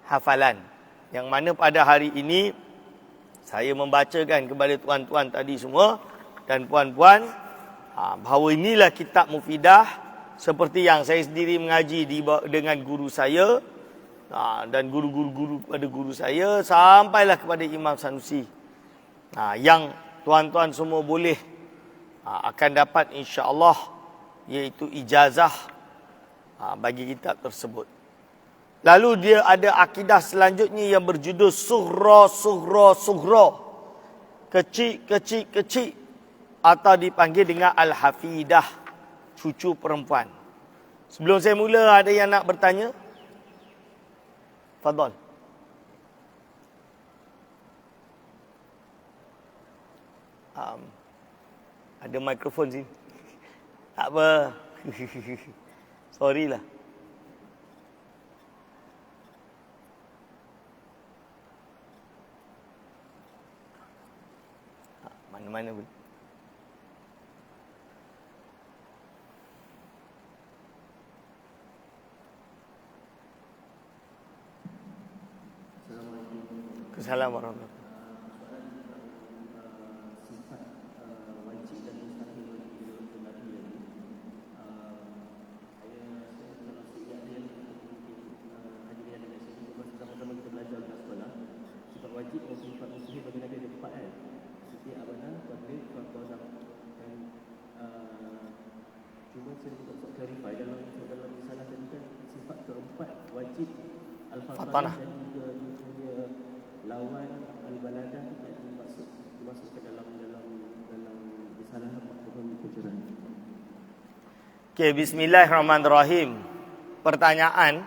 hafalan. Yang mana pada hari ini saya membacakan kepada tuan-tuan tadi semua dan puan-puan bahawa inilah kitab Mufidah seperti yang saya sendiri mengaji dengan guru saya dan guru-guru pada guru saya sampailah kepada Imam Sanusi. Yang tuan-tuan semua boleh akan dapat insya-Allah, iaitu ijazah bagi kitab tersebut. Lalu dia ada akidah selanjutnya yang berjudul Sughra. Kecil, atau dipanggil dengan Al-Hafidah, cucu perempuan. Sebelum saya mula, ada yang nak bertanya? Fadhal. Ada mikrofon sini. Tak apa. Sorry lah. Mana-mana boleh. Assalamualaikum warahmatullahi wabarakatuh. Wajib dan sifat mustahil bagi Nabi ada 4 kan. Setiap amanah, tabligh, fardhu dan cuma saya nak clarify dalam risalah tadi kan sifat keempat wajib al-fatanah dan juga punya lawan al-baladah tidak dimasukkan dalam risalah Mahkamah Kejuran. Okey, bismillahirrahmanirrahim. Pertanyaan,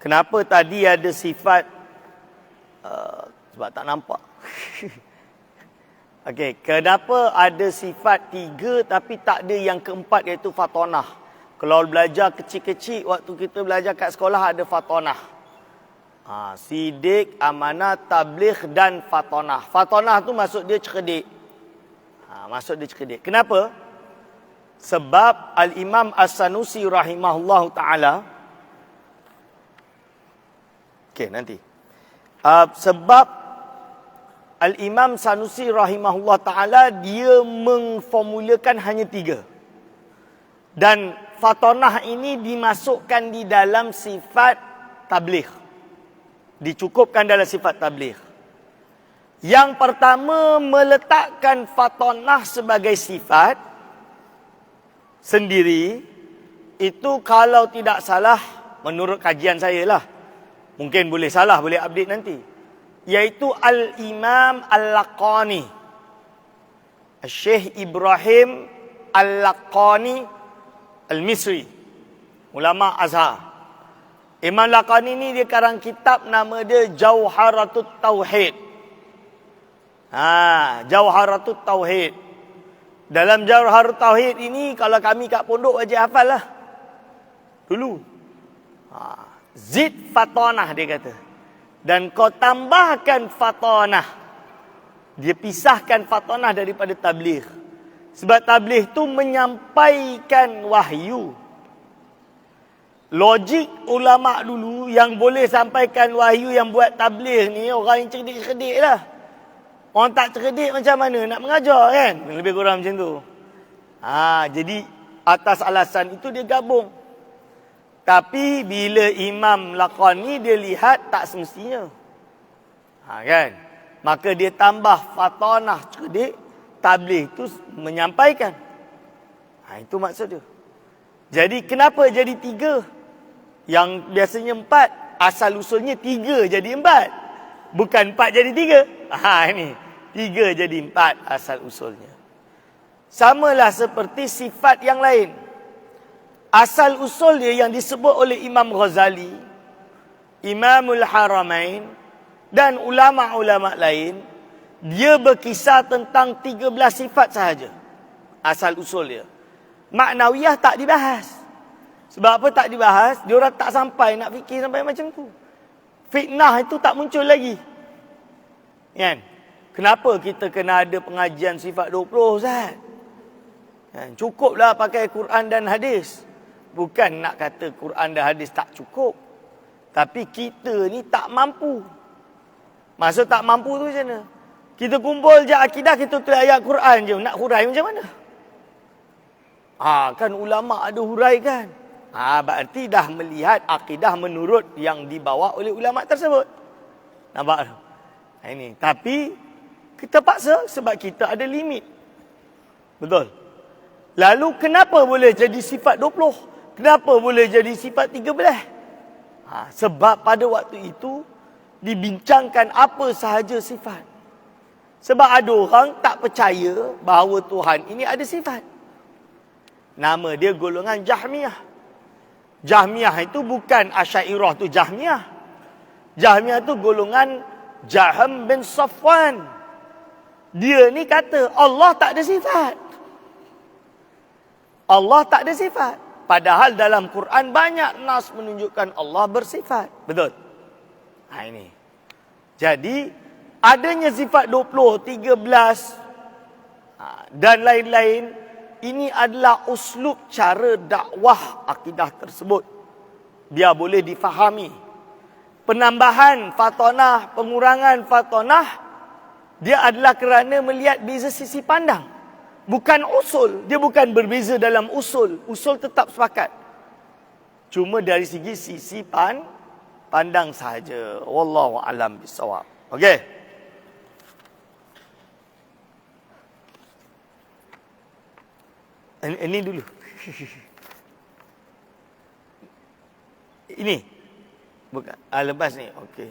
kenapa tadi ada sifat sebab tak nampak. Okey, kenapa ada sifat 3 tapi tak ada yang keempat iaitu fatonah? Kalau belajar kecil-kecil waktu kita belajar kat sekolah ada fatonah. Sidik, amanah, tabligh dan fatonah. Fatonah tu maksud dia cerdik. Maksud dia cerdik. Kenapa? Sebab Al-Imam As-Sanusi rahimahullahu ta'ala. Okey, nanti. Sebab Al-Imam Sanusi rahimahullah ta'ala dia mengformulakan hanya 3. Dan fatonah ini dimasukkan di dalam sifat tabligh. Dicukupkan dalam sifat tabligh. Yang pertama, meletakkan fatonah sebagai sifat sendiri. Itu kalau tidak salah, menurut kajian saya lah. Mungkin boleh salah, boleh update nanti. Yaitu Al-Imam Al-Laqani. Syekh Ibrahim Al-Laqani Al-Misri. Ulama Azhar. Imam Laqani ni dia karang kitab nama dia Jauharatut Tauhid. Jauharatut Tauhid. Dalam Jauharatut Tauhid ini kalau kami kat pondok wajib hafal lah. Dulu. Zid fatonah dia kata. Dan kau tambahkan fatonah. Dia pisahkan fatonah daripada tabligh. Sebab tabligh tu menyampaikan wahyu. Logik ulama dulu yang boleh sampaikan wahyu yang buat tabligh ni orang yang cerdik-cerdik lah. Orang tak cerdik macam mana nak mengajar kan? Lebih kurang macam tu. Jadi atas alasan itu dia gabung. Tapi bila Imam Laqani dia lihat tak semestinya. Kan? Maka dia tambah fatonah cerdik, tabligh itu menyampaikan. Itu maksud dia. Jadi kenapa jadi 3? Yang biasanya 4, asal usulnya 3 jadi 4. Bukan 4 jadi 3. Ini 3 jadi 4 asal usulnya. Samalah seperti sifat yang lain. Asal usul dia yang disebut oleh Imam Ghazali, Imamul Haramain dan ulama-ulama lain, dia berkisar tentang 13 sifat sahaja. Asal usul dia. Maknawiyah tak dibahas. Sebab apa tak dibahas? Diorang tak sampai nak fikir sampai macam tu. Fitnah itu tak muncul lagi. Kan? Kenapa kita kena ada pengajian sifat 20, Ustaz? Kan? Cukuplah pakai Quran dan hadis. Bukan nak kata Quran dan hadis tak cukup. Tapi kita ni tak mampu. Maksud tak mampu tu macam mana? Kita kumpul je akidah, kita tulis ayat Quran je. Nak hurai macam mana? Kan ulama ada huraikan. Berarti dah melihat akidah menurut yang dibawa oleh ulama tersebut. Nampak? Ini. Tapi kita paksa sebab kita ada limit. Betul? Lalu kenapa boleh jadi sifat 20? Kenapa boleh jadi sifat 13? Sebab pada waktu itu dibincangkan apa sahaja sifat. Sebab ada orang tak percaya bahawa Tuhan ini ada sifat. Nama dia golongan Jahmiyah. Jahmiyah itu bukan Asy'ariyah tu Jahmiyah. Jahmiyah itu golongan Jaham bin Safwan. Dia ni kata Allah tak ada sifat. Allah tak ada sifat. Padahal dalam Quran banyak nas menunjukkan Allah bersifat. Betul? Ini. Jadi adanya sifat 20, 13 dan lain-lain, ini adalah uslub cara dakwah akidah tersebut. Biar boleh difahami. Penambahan fatonah, pengurangan fatonah, dia adalah kerana melihat beza sisi pandang. Bukan usul. Dia bukan berbeza dalam usul. Usul tetap sepakat. Cuma dari sisi pandang sahaja. Wallahu a'lam bissawab. Okey. Ini dulu. Ini. Bukan. Lepas ni. Okey.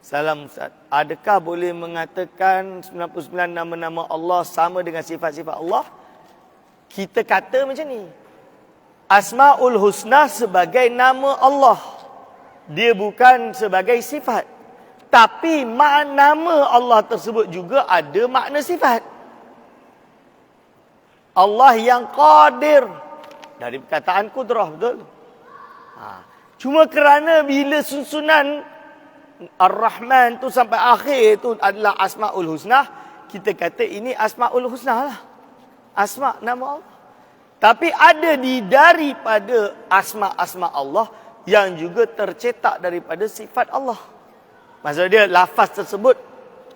Salam Ustaz. Adakah boleh mengatakan 99 nama-nama Allah sama dengan sifat-sifat Allah? Kita kata macam ni. Asmaul Husna sebagai nama Allah. Dia bukan sebagai sifat. Tapi nama Allah tersebut juga ada makna sifat. Allah yang qadir. Dari perkataan kudrah, betul? Cuma kerana bila susunan Ar-Rahman tu sampai akhir tu adalah Asmaul Husna, kita kata ini Asmaul Husna lah. Asma, nama Allah. Tapi ada daripada asma-asma Allah yang juga tercetak daripada sifat Allah. Maksud dia lafaz tersebut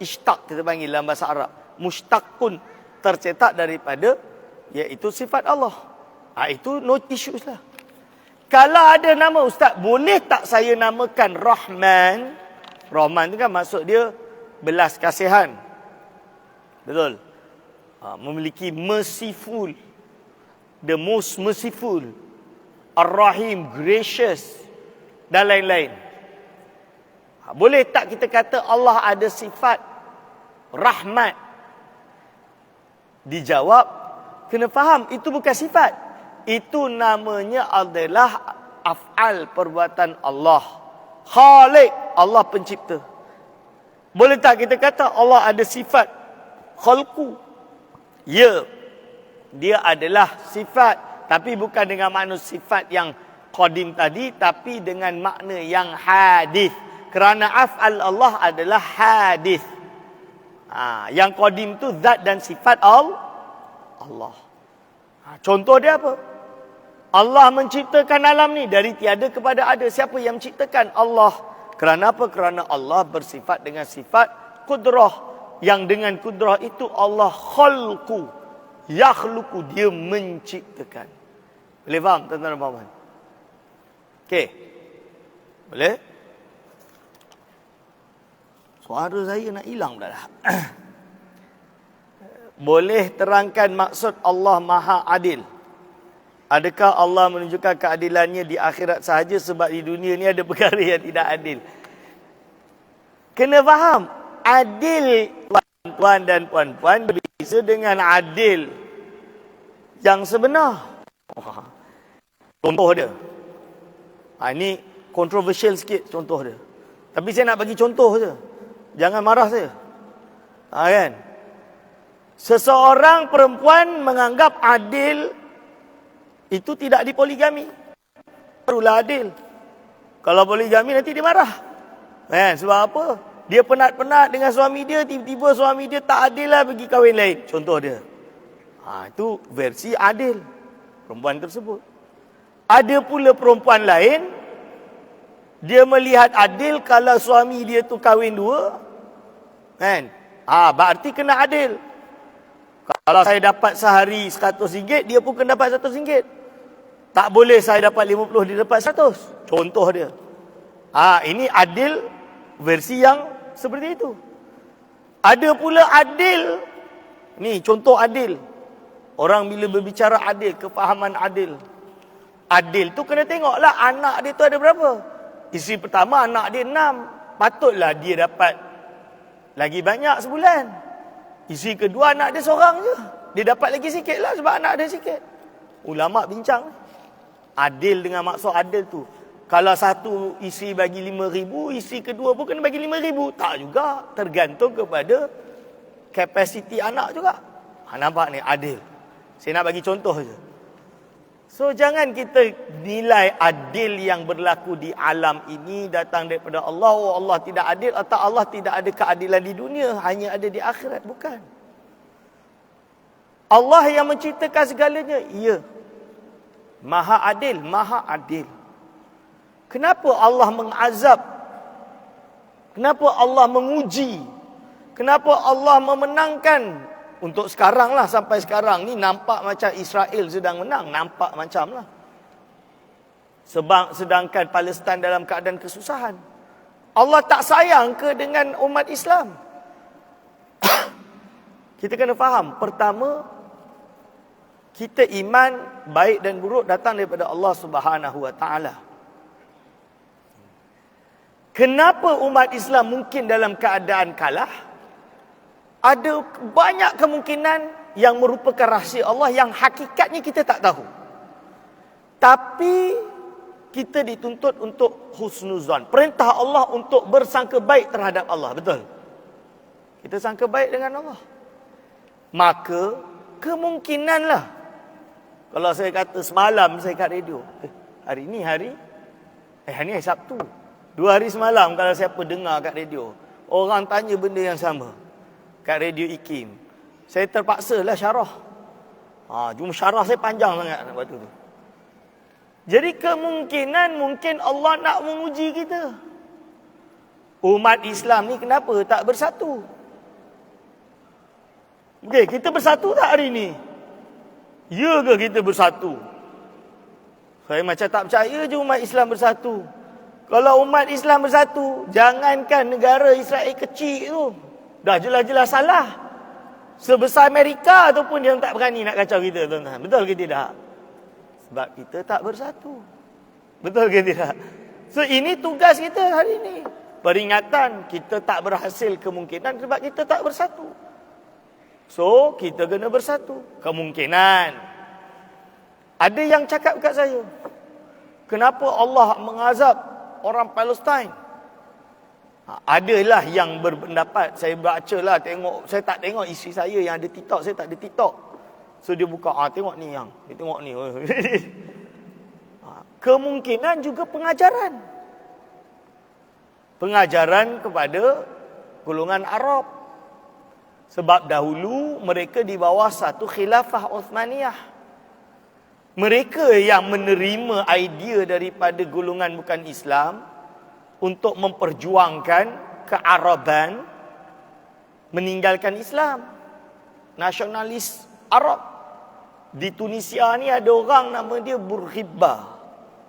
ishtaq kita panggil dalam bahasa Arab. Mushtaqun, tercetak daripada iaitu sifat Allah. Itu no issues lah. Kalau ada nama ustaz, boleh tak saya namakan Rahman? Rahman tu kan maksud dia belas kasihan. Betul? Memiliki merciful. The most merciful. Ar-Rahim, gracious. Dan lain-lain. Boleh tak kita kata Allah ada sifat rahmat? Dijawab, kena faham, itu bukan sifat. Itu namanya adalah af'al, perbuatan Allah. Khaliq, Allah pencipta. Boleh tak kita kata Allah ada sifat khalqu? Ya, dia adalah sifat, tapi bukan dengan makna sifat yang qadim tadi, tapi dengan makna yang hadis. Kerana af'al Allah adalah hadis. Yang qadim tu zat dan sifat Allah. Contoh dia apa? Allah menciptakan alam ni dari tiada kepada ada. Siapa yang menciptakan? Allah. Kerana apa? Kerana Allah bersifat dengan sifat kudrah. Yang dengan kudrah itu Allah khalqu. Yakhluqu, dia menciptakan. Boleh faham tuan-tuan dan puan-puan? Okey. Boleh? Suara saya nak hilang dah lah. Boleh terangkan maksud Allah Maha Adil? Adakah Allah menunjukkan keadilannya di akhirat sahaja sebab di dunia ni ada perkara yang tidak adil? Kena faham, adil tuan-tuan dan puan-puan berbeza dengan adil yang sebenar. Contoh dia. Ini kontroversial sikit contoh dia. Tapi saya nak bagi contoh je. Jangan marah saya. Kan? Seseorang perempuan menganggap adil itu tidak dipoligami. Barulah adil. Kalau poligami nanti dia marah. Kan? Sebab apa? Dia penat-penat dengan suami dia, tiba-tiba suami dia tak adil lah pergi kahwin lain. Contoh dia. Itu versi adil perempuan tersebut. Ada pula perempuan lain, dia melihat adil kalau suami dia tu kahwin dua. Kan? Berarti kena adil. Kalau saya dapat sehari RM100, dia pun kena dapat RM100. Tak boleh saya dapat 50, dia dapat 100. Contoh dia. Ini adil versi yang seperti itu. Ada pula adil. Ni contoh adil. Orang bila berbicara adil, kefahaman adil. Adil tu kena tengoklah anak dia tu ada berapa. Isteri pertama anak dia 6. Patutlah dia dapat lagi banyak sebulan. Isteri kedua anak dia seorang je. Dia dapat lagi sikit lah sebab anak dia sikit. Ulama bincang. Adil dengan maksud adil tu. Kalau satu isteri bagi 5,000, isteri kedua pun kena bagi 5,000. Tak juga. Tergantung kepada kapasiti anak juga. Nampak ni adil. Saya nak bagi contoh je. So jangan kita nilai adil yang berlaku di alam ini datang daripada Allah. Oh Allah tidak adil atau Allah tidak ada keadilan di dunia, hanya ada di akhirat. Bukan. Allah yang menciptakan segalanya. Ya. Maha adil, maha adil. Kenapa Allah mengazab? Kenapa Allah menguji? Kenapa Allah memenangkan? Untuk sekarang lah, sampai sekarang ni nampak macam Israel sedang menang. Nampak macam lah. Sedangkan Palestin dalam keadaan kesusahan. Allah tak sayang ke dengan umat Islam? Kita kena faham. Pertama, kita iman baik dan buruk datang daripada Allah Subhanahu Wa Taala. Kenapa umat Islam mungkin dalam keadaan kalah? Ada banyak kemungkinan yang merupakan rahsia Allah yang hakikatnya kita tak tahu. Tapi kita dituntut untuk husnuzan. Perintah Allah untuk bersangka baik terhadap Allah. Betul? Kita sangka baik dengan Allah. Maka kemungkinanlah, kalau saya kata semalam saya kat radio, hari ni hari Sabtu, 2 hari semalam kalau siapa dengar kat radio, orang tanya benda yang sama kat radio IKIM, saya terpaksa lah syarah. Cuma syarah saya panjang sangat waktu tu. Jadi kemungkinan mungkin Allah nak menguji kita. Umat Islam ni kenapa tak bersatu? Okey, kita bersatu tak hari ni? Ya ke kita bersatu? Saya macam tak percaya je umat Islam bersatu. Kalau umat Islam bersatu, jangankan negara Israel kecil tu, dah jelas-jelas salah. Sebesar Amerika tu pun dia tak berani nak kacau kita, tuan-tuan. Betul ke tidak? Sebab kita tak bersatu. Betul ke tidak? So ini tugas kita hari ini. Peringatan kita tak berhasil kemungkinan sebab kita tak bersatu. So kita kena bersatu. Kemungkinan. Ada yang cakap kat saya, kenapa Allah mengazab orang Palestin? Adalah yang berpendapat, saya bacalah, tengok, saya tak tengok isteri saya yang ada TikTok, saya tak ada TikTok. So dia buka, tengok ni yang, dia tengok ni. Kemungkinan juga pengajaran. Pengajaran kepada golongan Arab. Sebab dahulu mereka di bawah satu khilafah Uthmaniyah. Mereka yang menerima idea daripada golongan bukan Islam untuk memperjuangkan kearaban, meninggalkan Islam. Nasionalis Arab. Di Tunisia ni ada orang nama dia Bourguiba.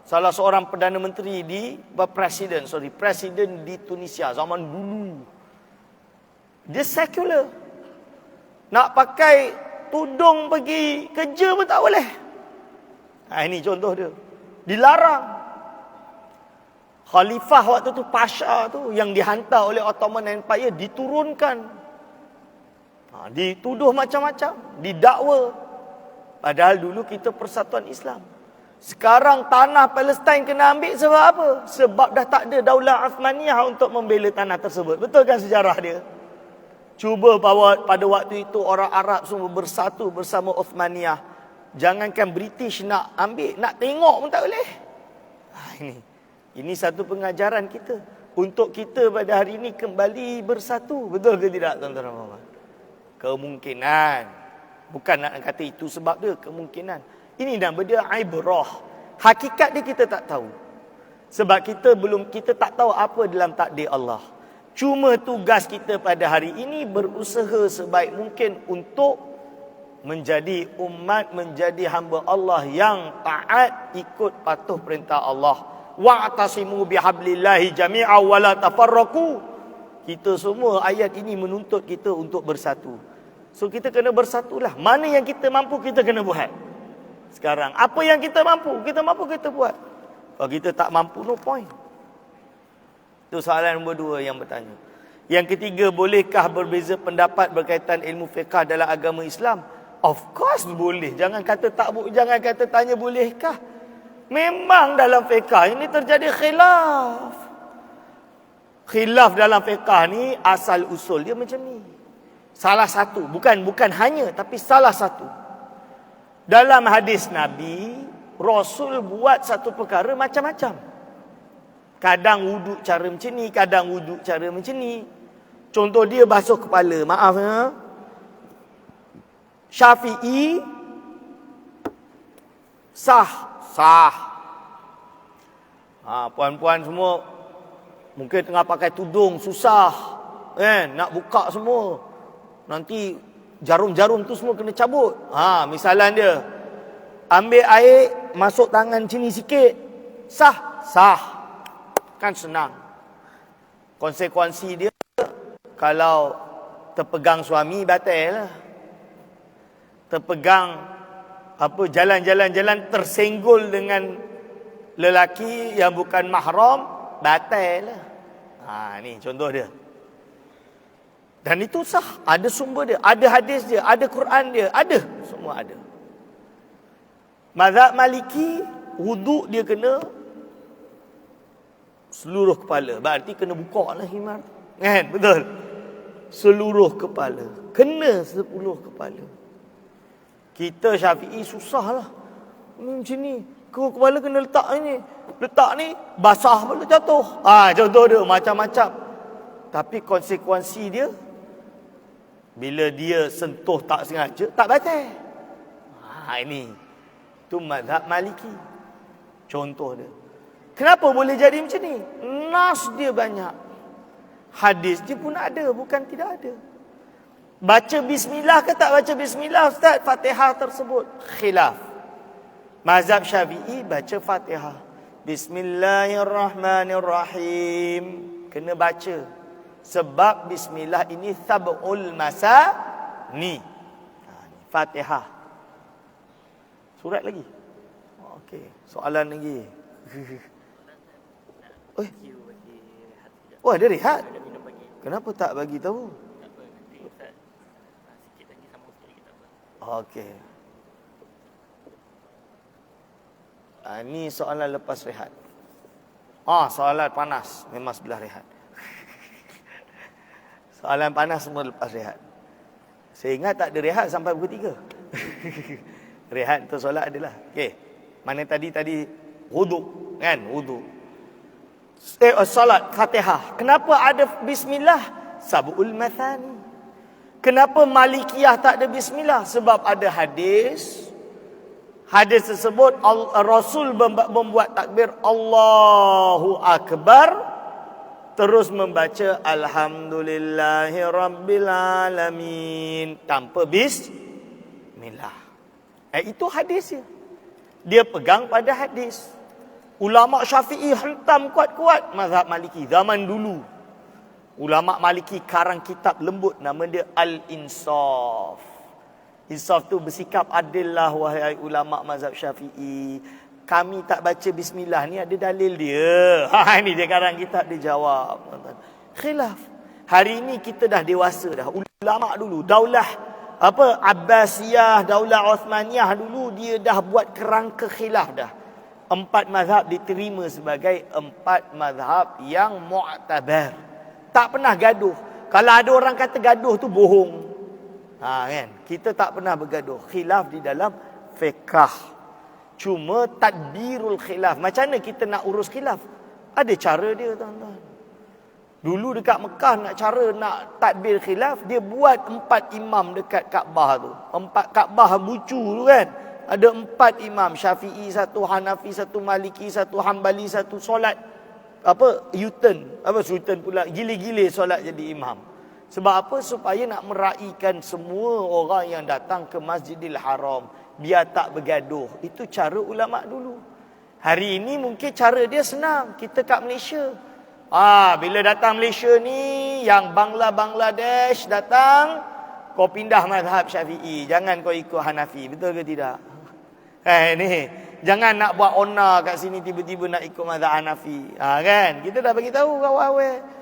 Salah seorang Perdana Menteri Presiden di Tunisia zaman dulu. Dia sekular. Nak pakai tudung pergi kerja pun tak boleh. Ini contoh dia. Dilarang. Khalifah waktu tu, Pasha tu, yang dihantar oleh Ottoman Empire, diturunkan. Dituduh macam-macam. Didakwa. Padahal dulu kita persatuan Islam. Sekarang tanah Palestin kena ambil sebab apa? Sebab dah tak ada Daulah Uthmaniyah untuk membela tanah tersebut. Betul kan sejarah dia? Cuba pada waktu itu orang Arab semua bersatu bersama Uthmaniyah. Jangankan British nak ambil, nak tengok pun tak boleh. Ini satu pengajaran kita. Untuk kita pada hari ini kembali bersatu. Betul ke tidak, tuan-tuan? Kemungkinan. Bukan nak kata itu sebab dia, kemungkinan. Ini nama dia ibrah. Hakikat dia kita tak tahu. Sebab kita tak tahu apa dalam takdir Allah. Cuma tugas kita pada hari ini berusaha sebaik mungkin untuk menjadi umat, menjadi hamba Allah yang taat, ikut patuh perintah Allah. Wa'tasimu bihablillahi jami'a wa la tafarraqu. Kita semua ayat ini menuntut kita untuk bersatu. So kita kena bersatulah. Mana yang kita mampu kita kena buat. Sekarang apa yang kita mampu kita buat. Kalau kita tak mampu, no point. Itu soalan nombor 2 yang bertanya. Yang ketiga, bolehkah berbeza pendapat berkaitan ilmu fiqh dalam agama Islam? Of course boleh. Jangan kata tanya bolehkah. Memang dalam fiqh ini terjadi khilaf. Khilaf dalam fiqh ni asal usul dia macam ni. Salah satu, bukan hanya, tapi salah satu. Dalam hadis Nabi, Rasul buat satu perkara macam-macam. Kadang wuduk cara macam ni, kadang wuduk cara macam ni. Contoh dia basuh kepala. Maaf ya. Syafi'i sah. Puan-puan semua mungkin tengah pakai tudung, susah. Nak buka semua. Nanti jarum-jarum tu semua kena cabut. Misalan dia. Ambil air, masuk tangan sini sikit. Sah. Kan senang. Konsekuensi dia, kalau terpegang suami, batal lah. Terpegang jalan-jalan tersenggol dengan lelaki yang bukan mahram, batal lah. Ni contoh dia. Dan itu sah. Ada sumber dia, ada hadis dia, ada Quran dia, ada. Semua ada. Mazhab Maliki wuduk dia kena seluruh kepala. Berarti kena buka lah khimar. Kan? Betul? Seluruh kepala. Kena 10 kepala. Kita Syafi'i susah lah. Macam ni. Kepala kena letak ni. Letak ni, basah pula jatuh. Contoh dia, macam-macam. Tapi konsekuensi dia, bila dia sentuh tak sengaja, tak batal. Ini. Itu mazhab Maliki. Contoh dia. Kenapa boleh jadi macam ni? Nas dia banyak. Hadis dia pun ada, bukan tidak ada. Baca bismillah ke tak baca bismillah, Ustaz? Fatihah tersebut khilaf. Mazhab Syafi'i baca Fatihah. Bismillahirrahmanirrahim. Kena baca. Sebab bismillah ini sab'ul masani. Fatihah. Surat lagi. Okey, soalan lagi. Oh, ada rehat. Kenapa tak bagi tahu? Okey. Ini soalan lepas rehat. Soalan panas. Memang sebelah rehat. Soalan panas semua lepas rehat. Saya ingat tak ada rehat sampai pukul 3. Rehat untuk solat adalah. Okey. Mana tadi wuduk, kan? Wuduk. Solat Fatihah. Kenapa ada bismillah? Sab'ul mathani. Kenapa Malikiyah tak ada bismillah? Sebab ada hadis. Hadis tersebut Rasul membuat takbir Allahu Akbar, terus membaca Alhamdulillahi Rabbil Alamin tanpa bismillah. Itu hadisnya. Dia pegang pada hadis. Ulama Syafi'i hentam kuat-kuat mazhab Maliki zaman dulu. Ulama Maliki karang kitab lembut, nama dia Al-Insaf. Insaf tu bersikap adil lah, wahai ulama mazhab Syafi'i. Kami tak baca bismillah ni ada dalil dia. Ini dia karang kitab dia jawab. Khilaf. Hari ini kita dah dewasa dah. Ulama dulu Daulah Abbasiyah, Daulah Uthmaniyah dulu dia dah buat kerangka khilaf dah. 4 mazhab diterima sebagai 4 mazhab yang mu'tabar. Tak pernah gaduh. Kalau ada orang kata gaduh tu bohong. Kan? Kita tak pernah bergaduh. Khilaf di dalam fiqh. Cuma tadbirul khilaf. Macam mana kita nak urus khilaf? Ada cara dia, tuan-tuan. Dulu dekat Mekah nak tadbir khilaf, dia buat 4 imam dekat Kaabah tu. 4 Kaabah bucu tu kan. Ada 4 imam, Syafi'i, 1 Hanafi, 1 Maliki, 1 Hambali, 1 solat U-turn pula, gile-gile solat jadi imam. Sebab apa? Supaya nak meraihkan semua orang yang datang ke Masjidil Haram, biar tak bergaduh. Itu cara ulama dulu. Hari ini mungkin cara dia senang. Kita kat Malaysia, bila datang Malaysia ni, yang Bangladesh datang, kau pindah mazhab Syafi'i, jangan kau ikut Hanafi. Betul ke tidak? Ni, jangan nak buat onar kat sini tiba-tiba nak ikut mazhab Hanafi. Kan? Kita dah bagi tahu kawan-kawan.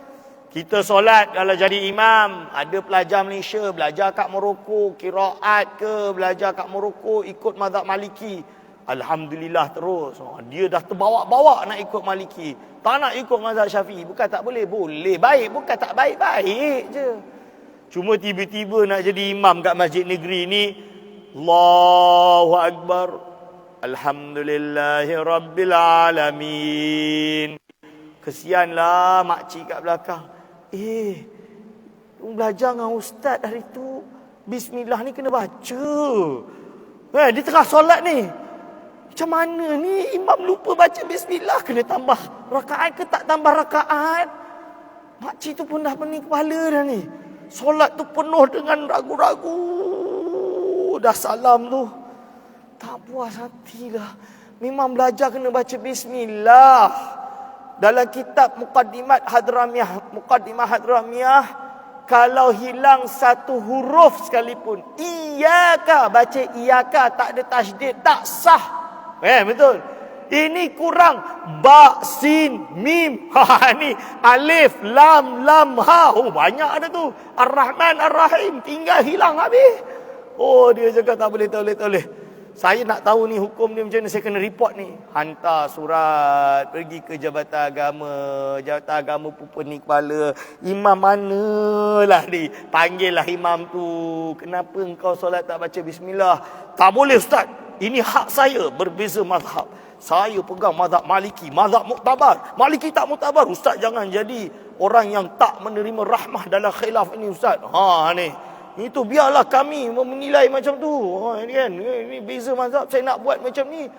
Kita solat kalau jadi imam, ada pelajar Malaysia belajar kat Morocco, qiraat ke, belajar kat Morocco ikut mazhab Maliki. Alhamdulillah terus. Dia dah terbawa-bawa nak ikut Maliki. Tak nak ikut mazhab Syafi'i. Bukan tak boleh. Boleh. Baik. Bukan tak baik-baik je. Cuma tiba-tiba nak jadi imam kat masjid negeri ni, Allahu Akbar. Alhamdulillahi Rabbil Alamin. Kesianlah makcik kat belakang. Belajar dengan ustaz hari tu, bismillah ni kena baca. Dia tengah solat ni. Macam mana ni imam lupa baca bismillah, kena tambah rakaat ke tak tambah rakaat? Makcik tu pun dah pening kepala dah ni. Solat tu penuh dengan ragu-ragu. Dah salam tu, tak puas hatilah. Memang belajar kena baca bismillah. Dalam kitab Muqaddimah Hadramiyah, kalau hilang satu huruf sekalipun, iyaka, baca iyaka tak ada tasydid, tak sah. Betul. Ini kurang ba, sin, mim. Ni alif, lam, ha. Banyak ada tu. Ar-Rahman, Ar-Rahim, tinggal hilang habis. Dia cakap tak boleh. Saya nak tahu ni hukum dia macam mana, saya kena report ni. Hantar surat, pergi ke Jabatan Agama pun ni kepala. Imam manalah ni? Panggillah imam tu. Kenapa engkau solat tak baca bismillah? Tak boleh ustaz. Ini hak saya, berbeza mazhab. Saya pegang mazhab Maliki, mazhab muktabar. Maliki tak muktabar. Ustaz jangan jadi orang yang tak menerima rahmah dalam khilaf ini ustaz. Ni. Itu biarlah kami menilai macam tu. Ini kan, ini beza mazhab, saya nak buat macam ni.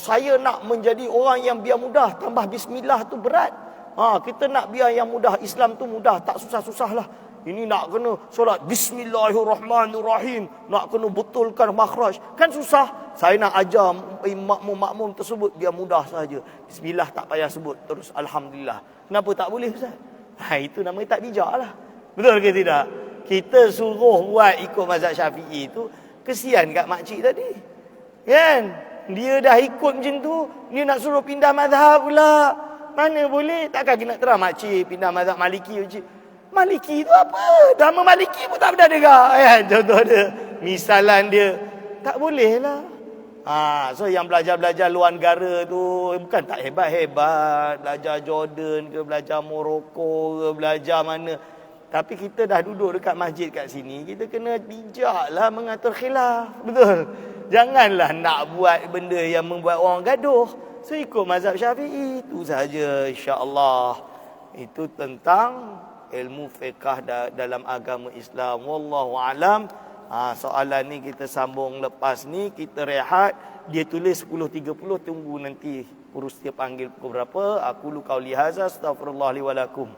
Saya nak menjadi orang yang biar mudah, tambah bismillah tu berat. Kita nak biar yang mudah, Islam tu mudah, tak susah-susah lah. Ini nak kena solat bismillahirrahmanirrahim, nak kena betulkan makhraj, kan susah. Saya nak ajar makmum tersebut biar mudah saja. Bismillah tak payah sebut, terus alhamdulillah. Kenapa tak boleh ustaz? Itu namanya tak bijak lah. Betul ke tidak? Kita suruh buat ikut mazhab Syafi'i tu, kesian kat makcik tadi. Kan? Dia dah ikut macam tu, dia nak suruh pindah mazhab pula. Mana boleh? Takkan kita nak terang makcik pindah mazhab Maliki makcik. Maliki tu apa? Nama Maliki pun tak pernah dengar. Kan? Contoh dia, misalan dia. Tak boleh lah. So yang belajar-belajar luar negara tu bukan tak hebat-hebat. Belajar Jordan ke, belajar Morocco ke, belajar mana. Tapi kita dah duduk dekat masjid kat sini, kita kena bijaklah mengatur khilaf. Betul? Janganlah nak buat benda yang membuat orang gaduh. So ikut mazhab Syafi'i. Itu saja insya-Allah. Itu tentang ilmu fiqh dalam agama Islam. Wallahu alam. Soalan ni kita sambung lepas ni. Kita rehat. Dia tulis 10.30. Tunggu nanti urus dia panggil pukul berapa. Aku lu qauli hadza, astaghfirullah li wa lakum.